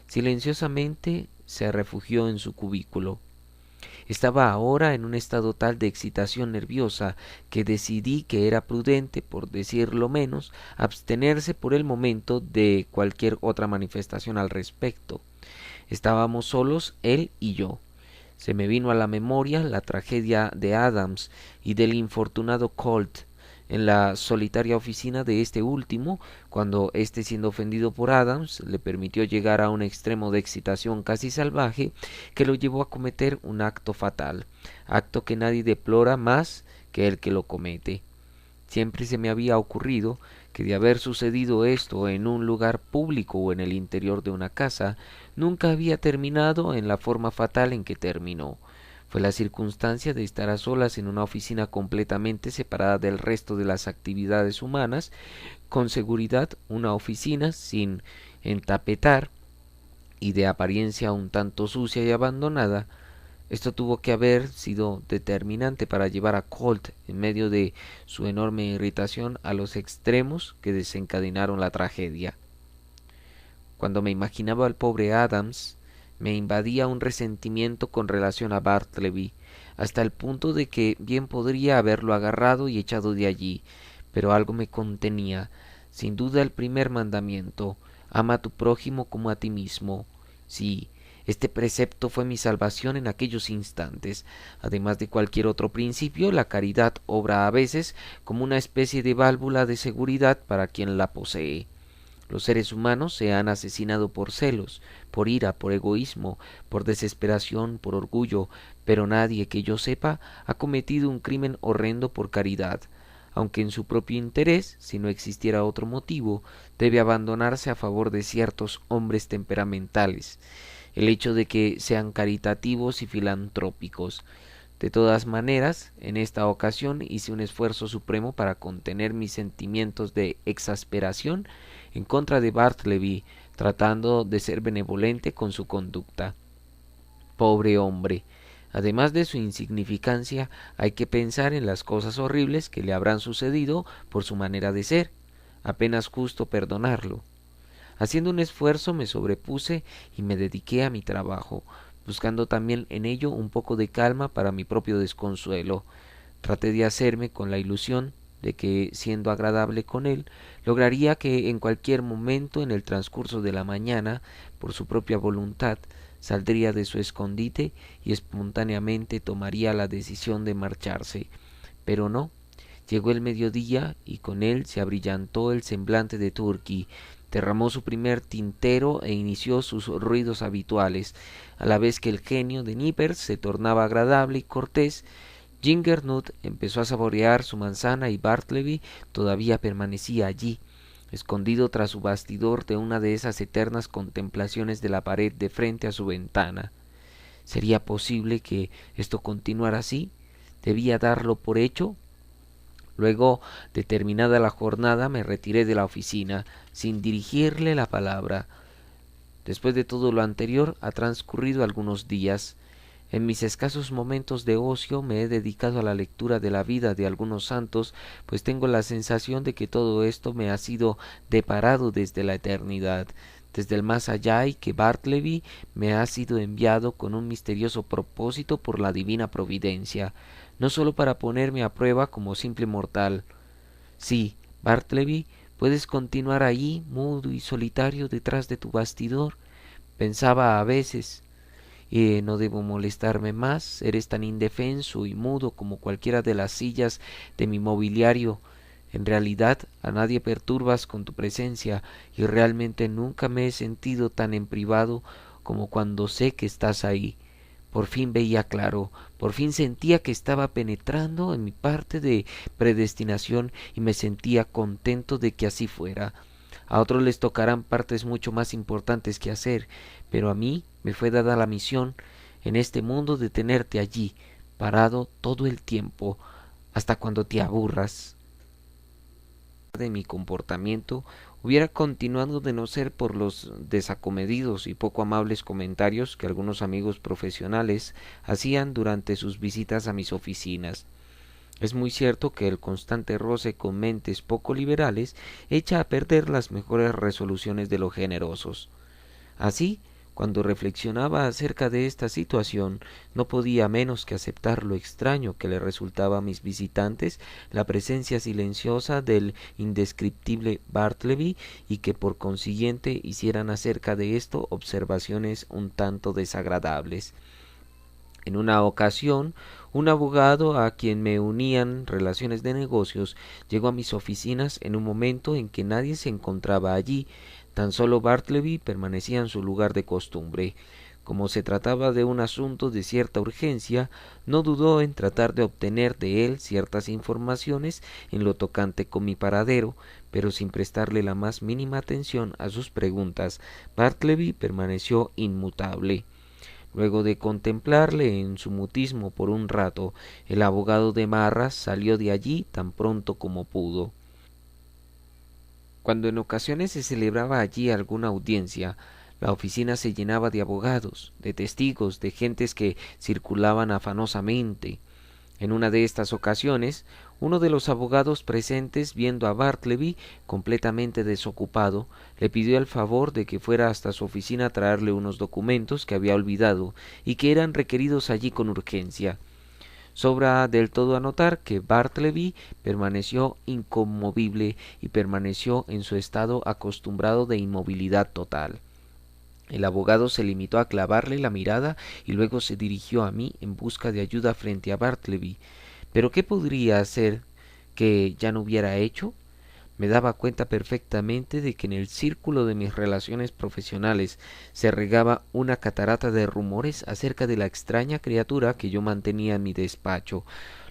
Silenciosamente se refugió en su cubículo. Estaba ahora en un estado tal de excitación nerviosa que decidí que era prudente, por decirlo menos, abstenerse por el momento de cualquier otra manifestación al respecto. Estábamos solos él y yo. Se me vino a la memoria la tragedia de Adams y del infortunado Colt en la solitaria oficina de este último, cuando éste, siendo ofendido por Adams, le permitió llegar a un extremo de excitación casi salvaje que lo llevó a cometer un acto fatal, acto que nadie deplora más que el que lo comete. Siempre se me había ocurrido que, de haber sucedido esto en un lugar público o en el interior de una casa, nunca había terminado en la forma fatal en que terminó. Fue la circunstancia de estar a solas en una oficina completamente separada del resto de las actividades humanas, con seguridad una oficina sin entapetar y de apariencia un tanto sucia y abandonada. Esto tuvo que haber sido determinante para llevar a Colt, en medio de su enorme irritación, a los extremos que desencadenaron la tragedia. Cuando me imaginaba al pobre Adams, me invadía un resentimiento con relación a Bartleby, hasta el punto de que bien podría haberlo agarrado y echado de allí, pero algo me contenía, sin duda el primer mandamiento: ama a tu prójimo como a ti mismo. Sí, este precepto fue mi salvación en aquellos instantes. Además de cualquier otro principio, la caridad obra a veces como una especie de válvula de seguridad para quien la posee. Los seres humanos se han asesinado por celos, por ira, por egoísmo, por desesperación, por orgullo, pero nadie que yo sepa ha cometido un crimen horrendo por caridad, aunque en su propio interés, si no existiera otro motivo, debe abandonarse a favor de ciertos hombres temperamentales. El hecho de que sean caritativos y filantrópicos. De todas maneras, en esta ocasión hice un esfuerzo supremo para contener mis sentimientos de exasperación en contra de Bartleby, tratando de ser benevolente con su conducta. Pobre hombre. Además de su insignificancia, hay que pensar en las cosas horribles que le habrán sucedido por su manera de ser. Apenas justo perdonarlo. Haciendo un esfuerzo me sobrepuse y me dediqué a mi trabajo, buscando también en ello un poco de calma para mi propio desconsuelo. Traté de hacerme con la ilusión de que, siendo agradable con él, lograría que en cualquier momento en el transcurso de la mañana, por su propia voluntad, saldría de su escondite y espontáneamente tomaría la decisión de marcharse. Pero no. Llegó el mediodía y con él se abrillantó el semblante de Turkey, derramó su primer tintero e inició sus ruidos habituales, a la vez que el genio de Nippers se tornaba agradable y cortés. Ginger-Nut empezó a saborear su manzana y Bartleby todavía permanecía allí, escondido tras su bastidor de una de esas eternas contemplaciones de la pared de frente a su ventana. ¿Sería posible que esto continuara así? ¿Debía darlo por hecho? Luego de terminada la jornada me retiré de la oficina sin dirigirle la palabra. Después de todo lo anterior ha transcurrido algunos días. En mis escasos momentos de ocio me he dedicado a la lectura de la vida de algunos santos, pues tengo la sensación de que todo esto me ha sido deparado desde la eternidad, desde el más allá, y que Bartleby me ha sido enviado con un misterioso propósito por la divina providencia, no sólo para ponerme a prueba como simple mortal. Sí, Bartleby, puedes continuar allí, mudo y solitario detrás de tu bastidor. Pensaba a veces, no debo molestarme más, eres tan indefenso y mudo como cualquiera de las sillas de mi mobiliario. En realidad a nadie perturbas con tu presencia, y realmente nunca me he sentido tan en privado como cuando sé que estás ahí. Por fin veía claro, por fin sentía que estaba penetrando en mi parte de predestinación y me sentía contento de que así fuera. A otros les tocarán partes mucho más importantes que hacer, pero a mí me fue dada la misión en este mundo de tenerte allí, parado todo el tiempo, hasta cuando te aburras. De mi comportamiento hubiera continuado de no ser por los desacomedidos y poco amables comentarios que algunos amigos profesionales hacían durante sus visitas a mis oficinas. Es muy cierto que el constante roce con mentes poco liberales echa a perder las mejores resoluciones de los generosos. Así, cuando reflexionaba acerca de esta situación, no podía menos que aceptar lo extraño que le resultaba a mis visitantes la presencia silenciosa del indescriptible Bartleby, y que por consiguiente hicieran acerca de esto observaciones un tanto desagradables. En una ocasión, un abogado a quien me unían relaciones de negocios llegó a mis oficinas en un momento en que nadie se encontraba allí. Tan solo Bartleby permanecía en su lugar de costumbre. Como se trataba de un asunto de cierta urgencia, no dudó en tratar de obtener de él ciertas informaciones en lo tocante con mi paradero, pero sin prestarle la más mínima atención a sus preguntas, Bartleby permaneció inmutable. Luego de contemplarle en su mutismo por un rato, el abogado de Marras salió de allí tan pronto como pudo. Cuando en ocasiones se celebraba allí alguna audiencia, la oficina se llenaba de abogados, de testigos, de gentes que circulaban afanosamente. En una de estas ocasiones, uno de los abogados presentes, viendo a Bartleby completamente desocupado, le pidió el favor de que fuera hasta su oficina a traerle unos documentos que había olvidado y que eran requeridos allí con urgencia. Sobra del todo anotar que Bartleby permaneció inconmovible y permaneció en su estado acostumbrado de inmovilidad total. El abogado se limitó a clavarle la mirada y luego se dirigió a mí en busca de ayuda frente a Bartleby. ¿Pero qué podría hacer que ya no hubiera hecho? Me daba cuenta perfectamente de que en el círculo de mis relaciones profesionales se regaba una catarata de rumores acerca de la extraña criatura que yo mantenía en mi despacho,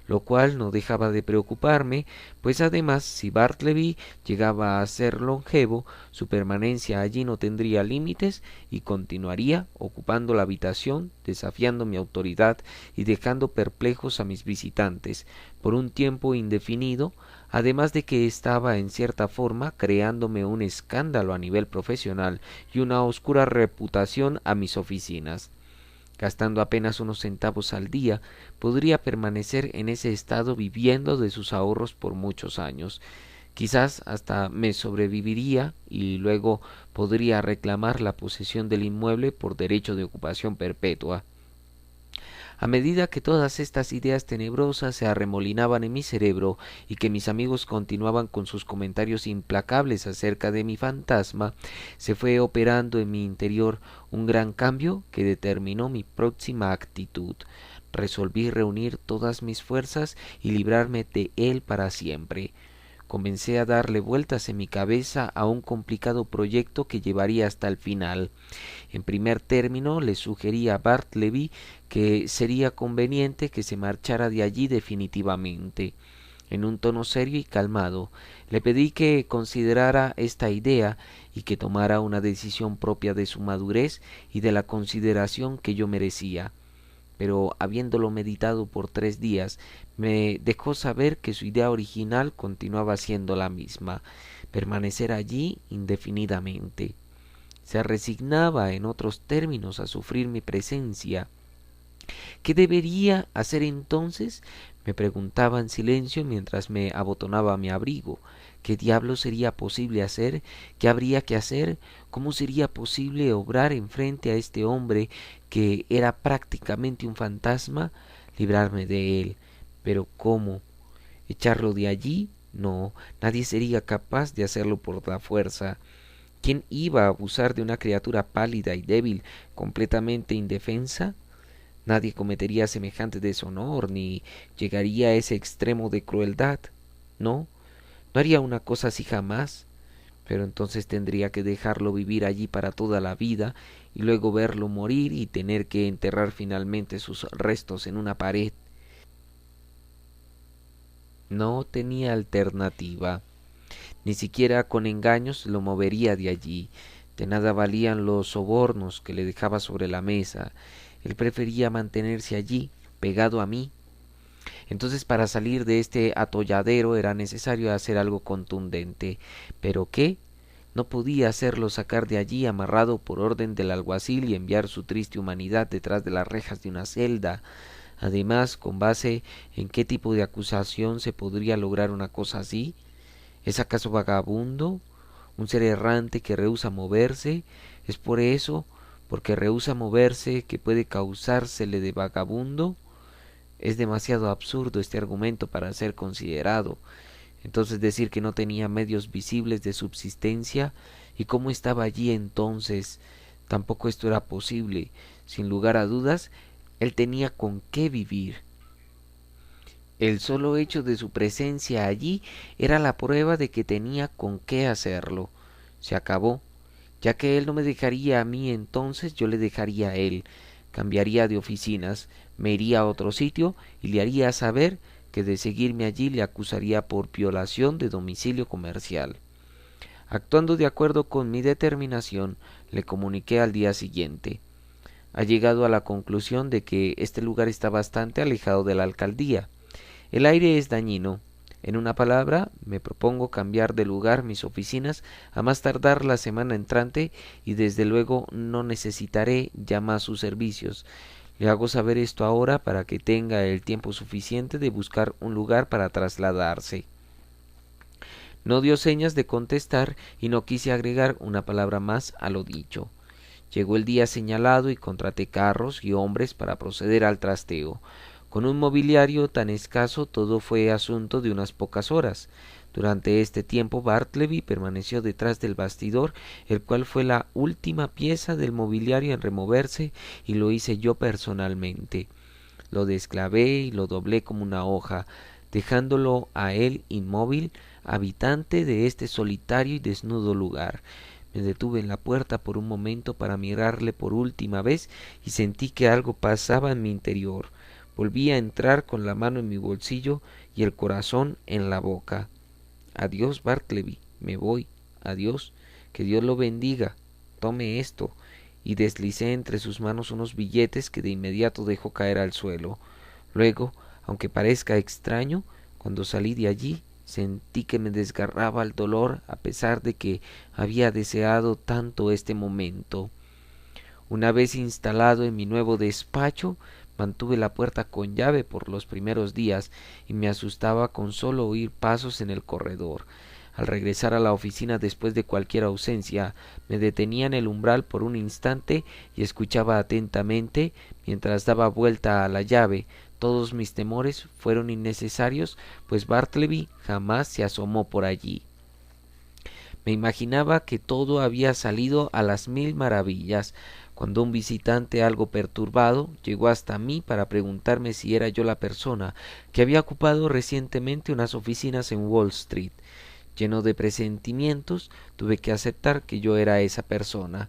lo cual no dejaba de preocuparme, pues además si Bartleby llegaba a ser longevo, su permanencia allí no tendría límites y continuaría ocupando la habitación, desafiando mi autoridad y dejando perplejos a mis visitantes por un tiempo indefinido, además de que estaba en cierta forma creándome un escándalo a nivel profesional y una oscura reputación a mis oficinas. Gastando apenas unos centavos al día, podría permanecer en ese estado viviendo de sus ahorros por muchos años. Quizás hasta me sobreviviría y luego podría reclamar la posesión del inmueble por derecho de ocupación perpetua. A medida que todas estas ideas tenebrosas se arremolinaban en mi cerebro y que mis amigos continuaban con sus comentarios implacables acerca de mi fantasma, se fue operando en mi interior un gran cambio que determinó mi próxima actitud. Resolví reunir todas mis fuerzas y librarme de él para siempre. Comencé a darle vueltas en mi cabeza a un complicado proyecto que llevaría hasta el final. En primer término, le sugerí a Bartleby que sería conveniente que se marchara de allí definitivamente. En un tono serio y calmado, le pedí que considerara esta idea y que tomara una decisión propia de su madurez y de la consideración que yo merecía. Pero habiéndolo meditado por 3 días, me dejó saber que su idea original continuaba siendo la misma, permanecer allí indefinidamente. Se resignaba, en otros términos, a sufrir mi presencia. ¿Qué debería hacer entonces? Me preguntaba en silencio mientras me abotonaba mi abrigo. ¿Qué diablos sería posible hacer? ¿Qué habría que hacer? ¿Cómo sería posible obrar en frente a este hombre que era prácticamente un fantasma? Librarme de él. Pero ¿cómo? ¿Echarlo de allí? No, nadie sería capaz de hacerlo por la fuerza. ¿Quién iba a abusar de una criatura pálida y débil, completamente indefensa? Nadie cometería semejante deshonor, ni llegaría a ese extremo de crueldad. No, no haría una cosa así jamás. Pero entonces tendría que dejarlo vivir allí para toda la vida y luego verlo morir y tener que enterrar finalmente sus restos en una pared. No tenía alternativa. Ni siquiera con engaños lo movería de allí. De nada valían los sobornos que le dejaba sobre la mesa. Él prefería mantenerse allí, pegado a mí. Entonces para salir de este atolladero era necesario hacer algo contundente. ¿Pero qué? No podía hacerlo sacar de allí amarrado por orden del alguacil y enviar su triste humanidad detrás de las rejas de una celda. Además, ¿con base en qué tipo de acusación se podría lograr una cosa así? ¿Es acaso vagabundo? ¿Un ser errante que rehúsa moverse? ¿Es por eso, porque rehúsa moverse, que puede causársele de vagabundo? Es demasiado absurdo este argumento para ser considerado. Entonces decir que no tenía medios visibles de subsistencia, y cómo estaba allí entonces, tampoco esto era posible. Sin lugar a dudas, él tenía con qué vivir. El solo hecho de su presencia allí era la prueba de que tenía con qué hacerlo. Se acabó. Ya que él no me dejaría a mí, entonces yo le dejaría a él. Cambiaría de oficinas, me iría a otro sitio y le haría saber que de seguirme allí le acusaría por violación de domicilio comercial. Actuando de acuerdo con mi determinación, le comuniqué al día siguiente. ha llegado a la conclusión de que este lugar está bastante alejado de la alcaldía. El aire es dañino. En una palabra, me propongo cambiar de lugar mis oficinas a más tardar la semana entrante y desde luego no necesitaré ya más sus servicios. Le hago saber esto ahora para que tenga el tiempo suficiente de buscar un lugar para trasladarse. No dio señas de contestar y no quise agregar una palabra más a lo dicho. Llegó el día señalado y contraté carros y hombres para proceder al trasteo. Con un mobiliario tan escaso todo fue asunto de unas pocas horas. Durante este tiempo Bartleby permaneció detrás del bastidor, el cual fue la última pieza del mobiliario en removerse, y lo hice yo personalmente. Lo desclavé y lo doblé como una hoja, dejándolo a él inmóvil, habitante de este solitario y desnudo lugar. Me detuve en la puerta por un momento para mirarle por última vez y sentí que algo pasaba en mi interior. Volví a entrar con la mano en mi bolsillo y el corazón en la boca. Adiós, Bartleby, me voy. Adiós, que Dios lo bendiga. Tome esto. Y deslicé entre sus manos unos billetes que de inmediato dejó caer al suelo. Luego, aunque parezca extraño, cuando salí de allí sentí que me desgarraba el dolor a pesar de que había deseado tanto este momento. Una vez instalado en mi nuevo despacho, mantuve la puerta con llave por los primeros días y me asustaba con solo oír pasos en el corredor. Al regresar a la oficina después de cualquier ausencia, me detenía en el umbral por un instante y escuchaba atentamente mientras daba vuelta a la llave. Todos mis temores fueron innecesarios, pues Bartleby jamás se asomó por allí. Me imaginaba que todo había salido a las mil maravillas, cuando un visitante algo perturbado llegó hasta mí para preguntarme si era yo la persona que había ocupado recientemente unas oficinas en Wall Street. Lleno de presentimientos, tuve que aceptar que yo era esa persona.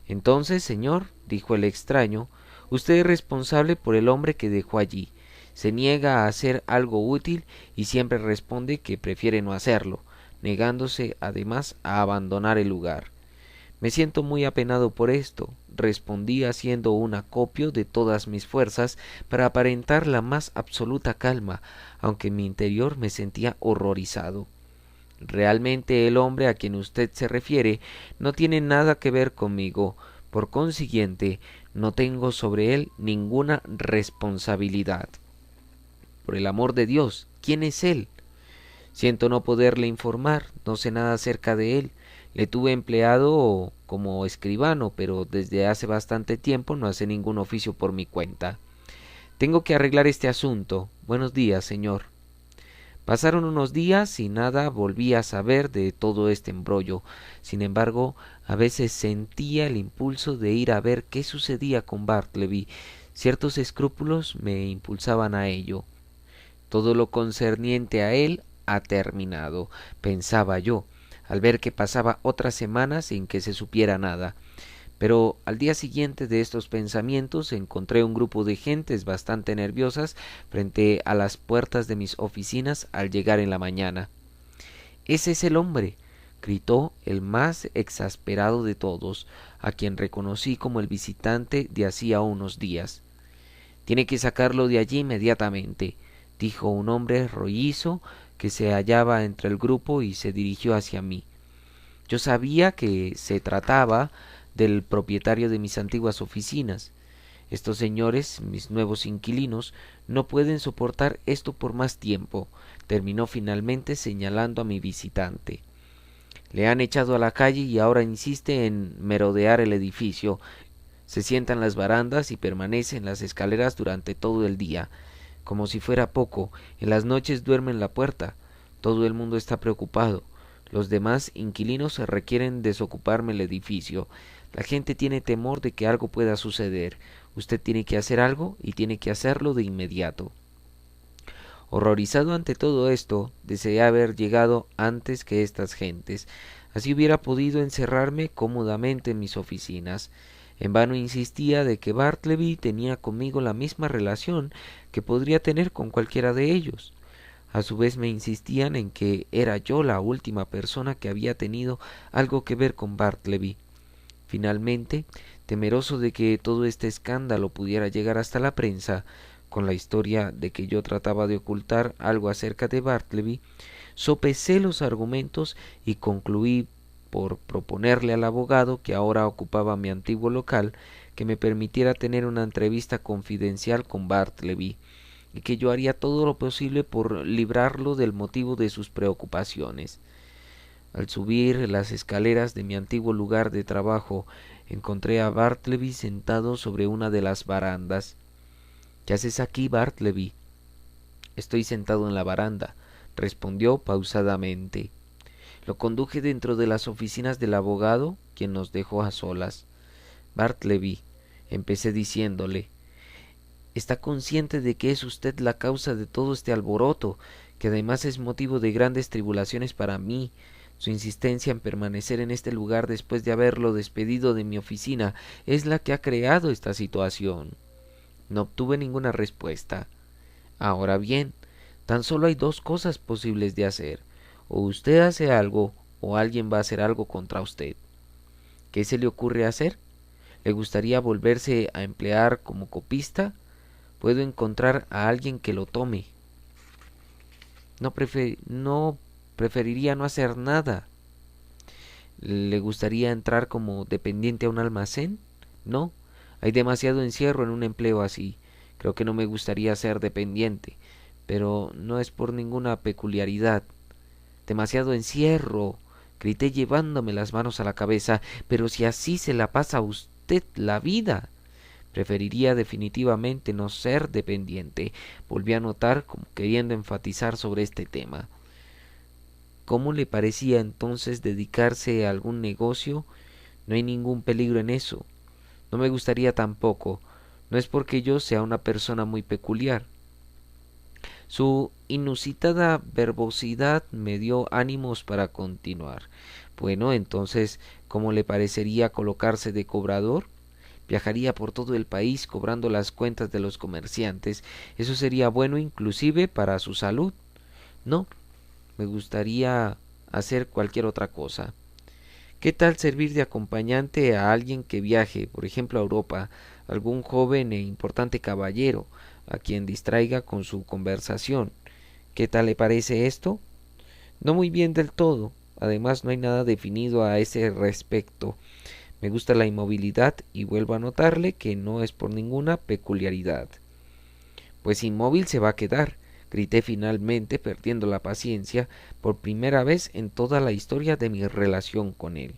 Entonces, señor, dijo el extraño, usted es responsable por el hombre que dejó allí. Se niega a hacer algo útil y siempre responde que prefiere no hacerlo, negándose además a abandonar el lugar. Me siento muy apenado por esto, respondí haciendo un acopio de todas mis fuerzas para aparentar la más absoluta calma, aunque en mi interior me sentía horrorizado. Realmente el hombre a quien usted se refiere no tiene nada que ver conmigo, por consiguiente no tengo sobre él ninguna responsabilidad. Por el amor de Dios, ¿quién es él? Siento no poderle informar, no sé nada acerca de él. Le tuve empleado como escribano, pero desde hace bastante tiempo no hace ningún oficio por mi cuenta. Tengo que arreglar este asunto. Buenos días, señor. Pasaron unos días y nada volví a saber de todo este embrollo. Sin embargo, a veces sentía el impulso de ir a ver qué sucedía con Bartleby. Ciertos escrúpulos me impulsaban a ello. Todo lo concerniente a él ha terminado, pensaba yo, al ver que pasaba otras semanas sin que se supiera nada. Pero al día siguiente de estos pensamientos encontré un grupo de gentes bastante nerviosas frente a las puertas de mis oficinas al llegar en la mañana. «Ese es el hombre», gritó el más exasperado de todos, a quien reconocí como el visitante de hacía unos días. «Tiene que sacarlo de allí inmediatamente», dijo un hombre rollizo que se hallaba entre el grupo y se dirigió hacia mí. Yo sabía que se trataba del propietario de mis antiguas oficinas. Estos señores, mis nuevos inquilinos, no pueden soportar esto por más tiempo, terminó finalmente señalando a mi visitante. Le han echado a la calle y ahora insiste en merodear el edificio. Se sienta en las barandas y permanece en las escaleras durante todo el día. Como si fuera poco, en las noches duerme en la puerta. Todo el mundo está preocupado. Los demás inquilinos requieren desocuparme el edificio. La gente tiene temor de que algo pueda suceder. Usted tiene que hacer algo y tiene que hacerlo de inmediato. Horrorizado ante todo esto, deseé haber llegado antes que estas gentes. Así hubiera podido encerrarme cómodamente en mis oficinas. En vano insistía de que Bartleby tenía conmigo la misma relación que podría tener con cualquiera de ellos. A su vez me insistían en que era yo la última persona que había tenido algo que ver con Bartleby. Finalmente Temeroso de que todo este escándalo pudiera llegar hasta la prensa, con la historia de que yo trataba de ocultar algo acerca de Bartleby, sopesé los argumentos y concluí por proponerle al abogado que ahora ocupaba mi antiguo local que me permitiera tener una entrevista confidencial con Bartleby y que yo haría todo lo posible por librarlo del motivo de sus preocupaciones. Al subir las escaleras de mi antiguo lugar de trabajo, encontré a Bartleby sentado sobre una de las barandas. ¿Qué haces aquí, Bartleby? Estoy sentado en la baranda, respondió pausadamente. Lo conduje dentro de las oficinas del abogado, quien nos dejó a solas. Bartleby, empecé diciéndole, ¿está consciente de que es usted la causa de todo este alboroto, que además es motivo de grandes tribulaciones para mí? Su insistencia en permanecer en este lugar después de haberlo despedido de mi oficina es la que ha creado esta situación. No obtuve ninguna respuesta. Ahora bien, tan solo hay dos cosas posibles de hacer. O usted hace algo, o alguien va a hacer algo contra usted. ¿Qué se le ocurre hacer? ¿Le gustaría volverse a emplear como copista? Puedo encontrar a alguien que lo tome. No preferiría no hacer nada. ¿Le gustaría entrar como dependiente a un almacén? No, hay demasiado encierro en un empleo así. Creo que no me gustaría ser dependiente, pero no es por ninguna peculiaridad. Demasiado encierro, grité llevándome las manos a la cabeza, pero si así se la pasa a usted la vida. Preferiría definitivamente no ser dependiente. Volví a notar como queriendo enfatizar sobre este tema. ¿Cómo le parecía entonces dedicarse a algún negocio? No hay ningún peligro en eso. No me gustaría tampoco. No es porque yo sea una persona muy peculiar. Su inusitada verbosidad me dio ánimos para continuar. Bueno, entonces, ¿cómo le parecería colocarse de cobrador? Viajaría por todo el país cobrando las cuentas de los comerciantes. Eso sería bueno inclusive para su salud. No, me gustaría hacer cualquier otra cosa. ¿Qué tal servir de acompañante a alguien que viaje, por ejemplo, a Europa, algún joven e importante caballero, a quien distraiga con su conversación? ¿Qué tal le parece esto? No muy bien del todo. Además, no hay nada definido a ese respecto. Me gusta la inmovilidad y vuelvo a notarle que no es por ninguna peculiaridad. Pues inmóvil se va a quedar, grité finalmente, perdiendo la paciencia por primera vez en toda la historia de mi relación con él.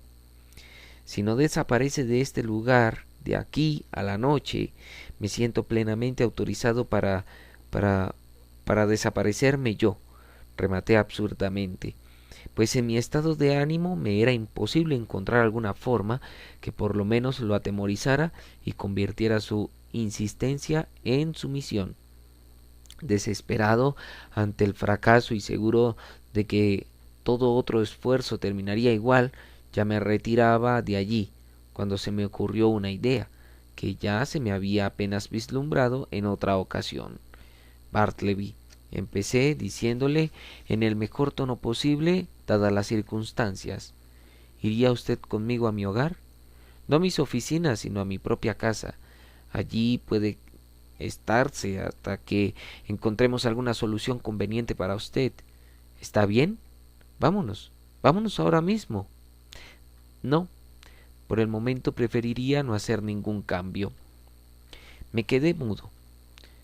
Si no desaparece de este lugar, de aquí a la noche, me siento plenamente autorizado para desaparecerme yo, rematé absurdamente, pues en mi estado de ánimo me era imposible encontrar alguna forma que por lo menos lo atemorizara y convirtiera su insistencia en sumisión. Desesperado ante el fracaso y seguro de que todo otro esfuerzo terminaría igual, ya me retiraba de allí, cuando se me ocurrió una idea, que ya se me había apenas vislumbrado en otra ocasión. Bartleby, empecé diciéndole en el mejor tono posible, dadas las circunstancias. ¿Iría usted conmigo a mi hogar? No a mis oficinas, sino a mi propia casa. Allí puede estarse hasta que encontremos alguna solución conveniente para usted. ¿Está bien? Vámonos, vámonos ahora mismo. No, por el momento preferiría no hacer ningún cambio. Me quedé mudo.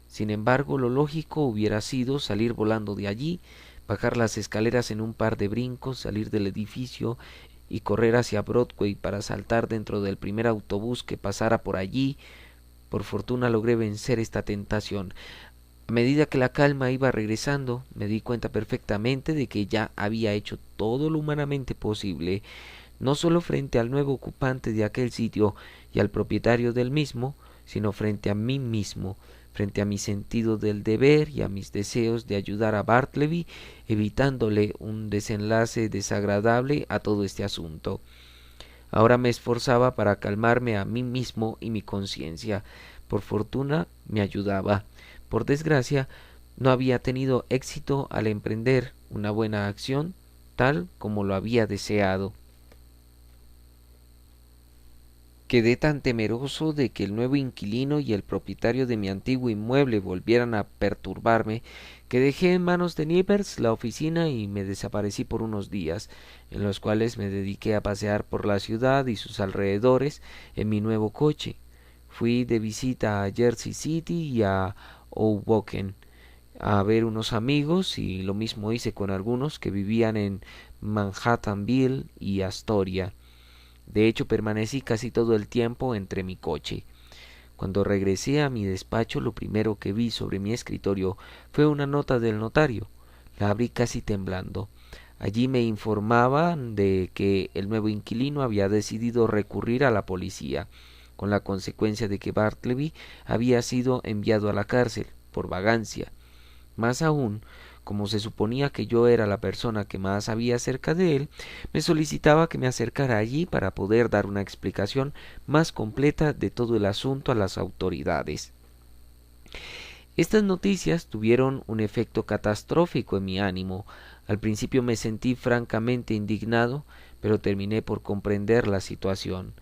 Sin embargo, lo lógico hubiera sido salir volando de allí, bajar las escaleras en un par de brincos, salir del edificio y correr hacia Broadway para saltar dentro del primer autobús que pasara por allí. Por fortuna logré vencer esta tentación. A medida que la calma iba regresando, me di cuenta perfectamente de que ya había hecho todo lo humanamente posible, no solo frente al nuevo ocupante de aquel sitio y al propietario del mismo, sino frente a mí mismo, frente a mi sentido del deber y a mis deseos de ayudar a Bartleby, evitándole un desenlace desagradable a todo este asunto. Ahora me esforzaba para calmarme a mí mismo y mi conciencia. Por fortuna me ayudaba. Por desgracia, no había tenido éxito al emprender una buena acción tal como lo había deseado. Quedé tan temeroso de que el nuevo inquilino y el propietario de mi antiguo inmueble volvieran a perturbarme, que dejé en manos de Nivers la oficina y me desaparecí por unos días, en los cuales me dediqué a pasear por la ciudad y sus alrededores en mi nuevo coche. Fui de visita a Jersey City y a Hoboken a ver unos amigos, y lo mismo hice con algunos que vivían en Manhattanville y Astoria. De hecho, permanecí casi todo el tiempo entre mi coche. Cuando regresé a mi despacho, lo primero que vi sobre mi escritorio fue una nota del notario. La abrí casi temblando. Allí me informaban de que el nuevo inquilino había decidido recurrir a la policía, con la consecuencia de que Bartleby había sido enviado a la cárcel por vagancia. Más aún, como se suponía que yo era la persona que más sabía acerca de él, me solicitaba que me acercara allí para poder dar una explicación más completa de todo el asunto a las autoridades. Estas noticias tuvieron un efecto catastrófico en mi ánimo. Al principio me sentí francamente indignado, pero terminé por comprender la situación.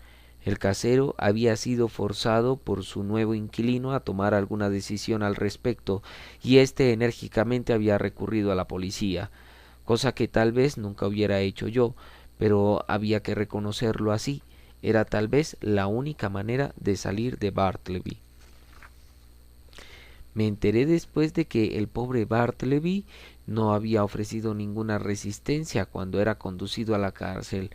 El casero había sido forzado por su nuevo inquilino a tomar alguna decisión al respecto, y éste enérgicamente había recurrido a la policía, cosa que tal vez nunca hubiera hecho yo, pero había que reconocerlo así. Era tal vez la única manera de salir de Bartleby. Me enteré después de que el pobre Bartleby no había ofrecido ninguna resistencia cuando era conducido a la cárcel.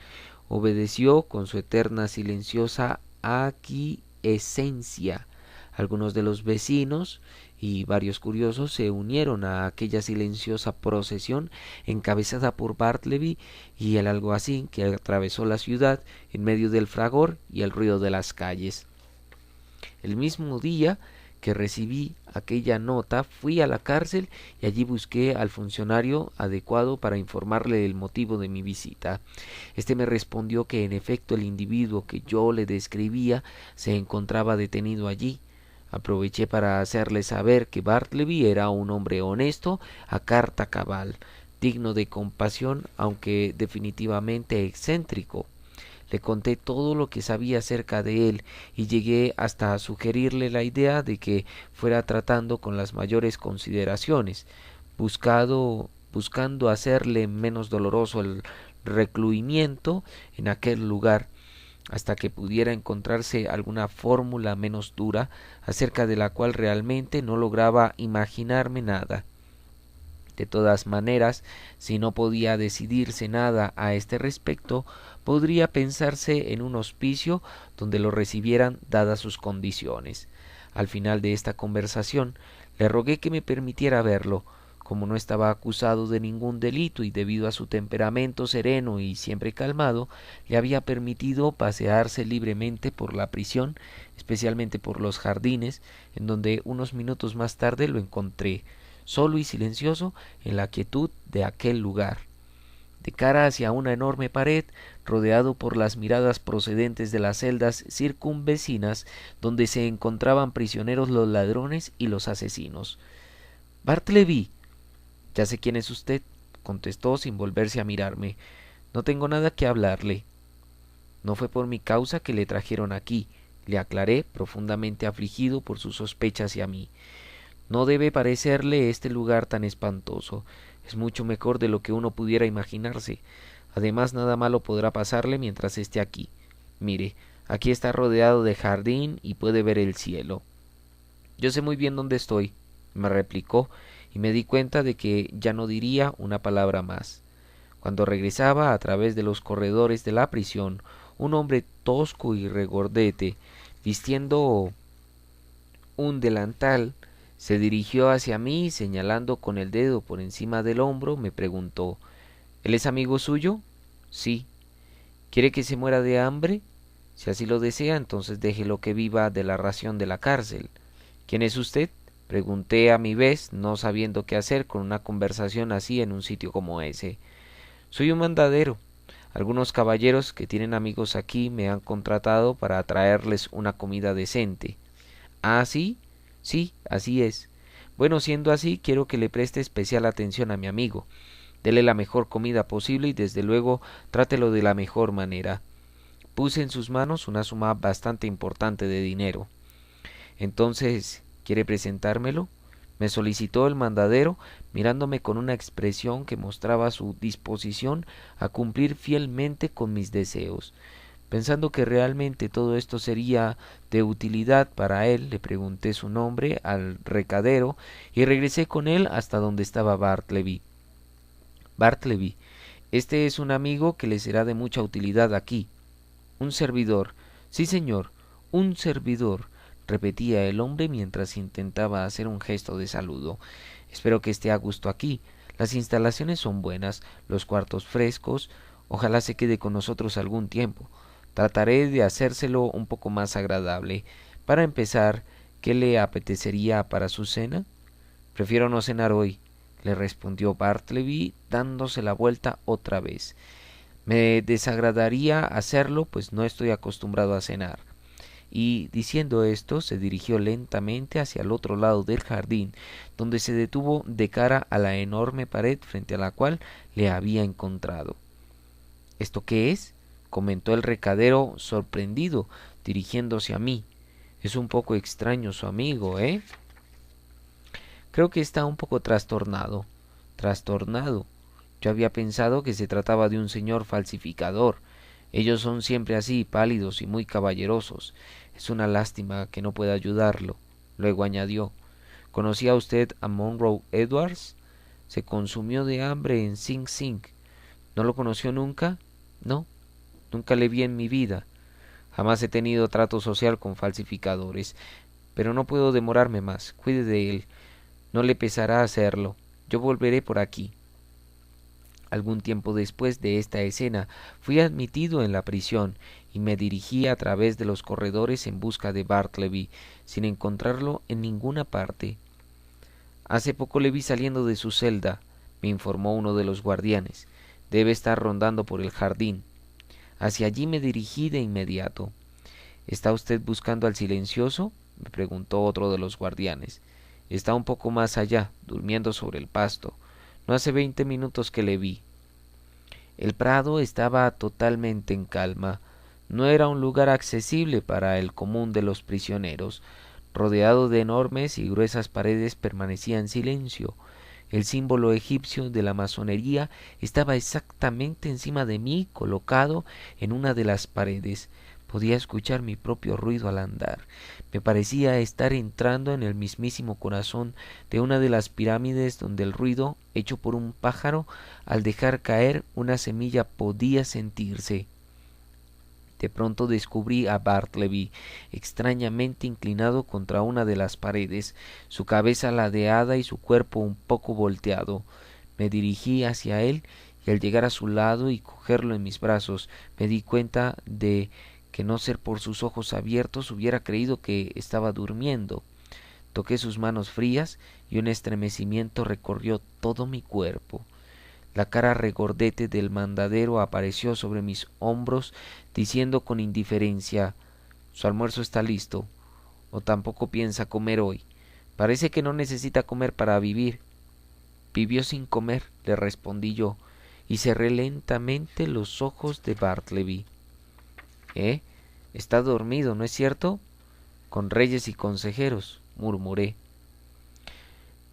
Obedeció con su eterna silenciosa aquiescencia. Algunos de los vecinos y varios curiosos se unieron a aquella silenciosa procesión encabezada por Bartleby y el alguacil que atravesó la ciudad en medio del fragor y el ruido de las calles. El mismo día que recibí aquella nota, fui a la cárcel y allí busqué al funcionario adecuado para informarle del motivo de mi visita. Este me respondió que en efecto el individuo que yo le describía se encontraba detenido allí. Aproveché para hacerle saber que Bartleby era un hombre honesto a carta cabal, digno de compasión, aunque definitivamente excéntrico. Le conté todo lo que sabía acerca de él y llegué hasta a sugerirle la idea de que fuera tratando con las mayores consideraciones, buscando hacerle menos doloroso el recluimiento en aquel lugar, hasta que pudiera encontrarse alguna fórmula menos dura, acerca de la cual realmente no lograba imaginarme nada. De todas maneras, si no podía decidirse nada a este respecto, podría pensarse en un hospicio donde lo recibieran dadas sus condiciones. Al final de esta conversación, le rogué que me permitiera verlo. Como no estaba acusado de ningún delito y debido a su temperamento sereno y siempre calmado, le había permitido pasearse libremente por la prisión, especialmente por los jardines, en donde unos minutos más tarde lo encontré, solo y silencioso en la quietud de aquel lugar, de cara hacia una enorme pared, rodeado por las miradas procedentes de las celdas circunvecinas donde se encontraban prisioneros los ladrones y los asesinos. Bartleby, ya sé quién es usted, contestó sin volverse a mirarme. No tengo nada que hablarle. No fue por mi causa que le trajeron aquí, le aclaré, profundamente afligido por sus sospechas hacia mí. No debe parecerle este lugar tan espantoso. Es mucho mejor de lo que uno pudiera imaginarse. Además, nada malo podrá pasarle mientras esté aquí. Mire, aquí está rodeado de jardín y puede ver el cielo. Yo sé muy bien dónde estoy, me replicó, y me di cuenta de que ya no diría una palabra más. Cuando regresaba a través de los corredores de la prisión, un hombre tosco y regordete, vistiendo un delantal, se dirigió hacia mí y señalando con el dedo por encima del hombro me preguntó: ¿Él es amigo suyo? Sí. ¿Quiere que se muera de hambre? Si así lo desea, entonces déjelo que viva de la ración de la cárcel. ¿Quién es usted? Pregunté a mi vez, no sabiendo qué hacer con una conversación así en un sitio como ese. Soy un mandadero. Algunos caballeros que tienen amigos aquí me han contratado para traerles una comida decente. ¿Ah, sí? Sí, así es. Bueno, siendo así, quiero que le preste especial atención a mi amigo. Dele la mejor comida posible y desde luego trátelo de la mejor manera. Puse en sus manos una suma bastante importante de dinero. Entonces, ¿quiere presentármelo? Me solicitó el mandadero, mirándome con una expresión que mostraba su disposición a cumplir fielmente con mis deseos. Pensando que realmente todo esto sería de utilidad para él, le pregunté su nombre al recadero y regresé con él hasta donde estaba Bartleby. Bartleby, este es un amigo que le será de mucha utilidad aquí. Un servidor. Sí, señor, un servidor, repetía el hombre mientras intentaba hacer un gesto de saludo. Espero que esté a gusto aquí. Las instalaciones son buenas, los cuartos frescos. Ojalá se quede con nosotros algún tiempo. Trataré de hacérselo un poco más agradable. Para empezar, ¿qué le apetecería para su cena? Prefiero no cenar hoy, le respondió Bartleby, dándose la vuelta otra vez. Me desagradaría hacerlo, pues no estoy acostumbrado a cenar. Y diciendo esto, se dirigió lentamente hacia el otro lado del jardín, donde se detuvo de cara a la enorme pared frente a la cual le había encontrado. ¿Esto qué es? Comentó el recadero sorprendido, dirigiéndose a mí. Es un poco extraño su amigo, ¿eh? Creo que está un poco trastornado. Trastornado. Yo había pensado que se trataba de un señor falsificador. Ellos son siempre así, pálidos y muy caballerosos. Es una lástima que no pueda ayudarlo. Luego añadió, ¿conocía usted a Monroe Edwards? Se consumió de hambre en Sing Sing. ¿No lo conoció nunca? No, nunca le vi en mi vida. Jamás he tenido trato social con falsificadores. Pero no puedo demorarme más. Cuide de él. No le pesará hacerlo. Yo volveré por aquí. Algún tiempo después de esta escena fui admitido en la prisión y me dirigí a través de los corredores en busca de Bartleby, sin encontrarlo en ninguna parte. Hace poco le vi saliendo de su celda, me informó uno de los guardianes. Debe estar rondando por el jardín. Hacia allí me dirigí de inmediato. ¿Está usted buscando al silencioso? Me preguntó otro de los guardianes. Está un poco más allá, durmiendo sobre el pasto. No hace 20 minutos que le vi. El prado estaba totalmente en calma. No era un lugar accesible para el común de los prisioneros. Rodeado de enormes y gruesas paredes permanecía en silencio. El símbolo egipcio de la masonería estaba exactamente encima de mí, colocado en una de las paredes. Podía escuchar mi propio ruido al andar. Me parecía estar entrando en el mismísimo corazón de una de las pirámides donde el ruido, hecho por un pájaro, al dejar caer una semilla podía sentirse. De pronto descubrí a Bartleby, extrañamente inclinado contra una de las paredes, su cabeza ladeada y su cuerpo un poco volteado. Me dirigí hacia él y al llegar a su lado y cogerlo en mis brazos, me di cuenta de que no ser por sus ojos abiertos hubiera creído que estaba durmiendo. Toqué sus manos frías y un estremecimiento recorrió todo mi cuerpo. La cara regordete del mandadero apareció sobre mis hombros, diciendo con indiferencia, «Su almuerzo está listo, o tampoco piensa comer hoy. Parece que no necesita comer para vivir». «Vivió sin comer», le respondí yo, y cerré lentamente los ojos de Bartleby. Está dormido, ¿no es cierto? Con reyes y consejeros, murmuré.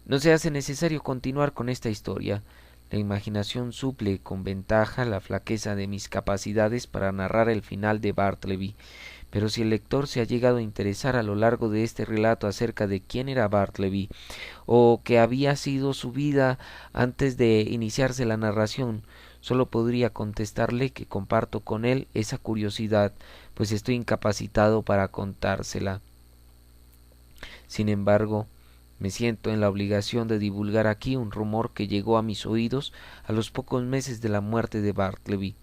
No se hace necesario continuar con esta historia. La imaginación suple con ventaja la flaqueza de mis capacidades para narrar el final de Bartleby, pero si el lector se ha llegado a interesar a lo largo de este relato acerca de quién era Bartleby, o qué había sido su vida antes de iniciarse la narración, solo podría contestarle que comparto con él esa curiosidad, pues estoy incapacitado para contársela. Sin embargo, me siento en la obligación de divulgar aquí un rumor que llegó a mis oídos a los pocos meses de la muerte de Bartleby.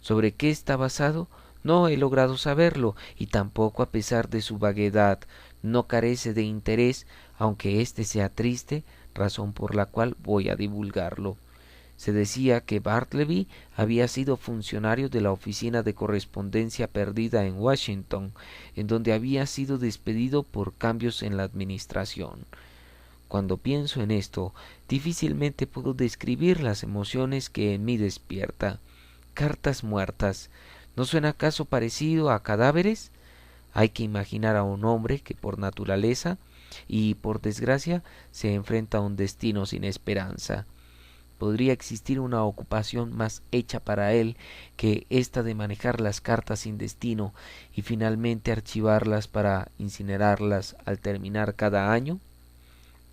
¿Sobre qué está basado? No he logrado saberlo, y tampoco, a pesar de su vaguedad, no carece de interés, aunque éste sea triste, razón por la cual voy a divulgarlo. Se decía que Bartleby había sido funcionario de la oficina de correspondencia perdida en Washington, en donde había sido despedido por cambios en la administración. Cuando pienso en esto, difícilmente puedo describir las emociones que en mí despierta. Cartas muertas. ¿No suena acaso parecido a cadáveres? Hay que imaginar a un hombre que por naturaleza y por desgracia se enfrenta a un destino sin esperanza. ¿Podría existir una ocupación más hecha para él que esta de manejar las cartas sin destino y finalmente archivarlas para incinerarlas al terminar cada año?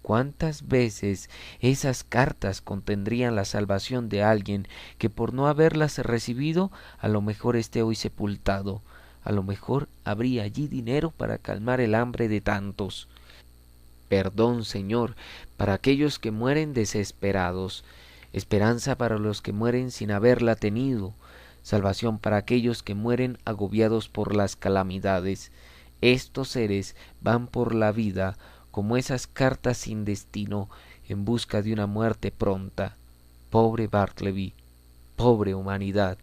¿Cuántas veces esas cartas contendrían la salvación de alguien que por no haberlas recibido a lo mejor esté hoy sepultado? A lo mejor habría allí dinero para calmar el hambre de tantos. Perdón, Señor, para aquellos que mueren desesperados, esperanza para los que mueren sin haberla tenido, salvación para aquellos que mueren agobiados por las calamidades. Estos seres van por la vida como esas cartas sin destino en busca de una muerte pronta. Pobre Bartleby, pobre humanidad.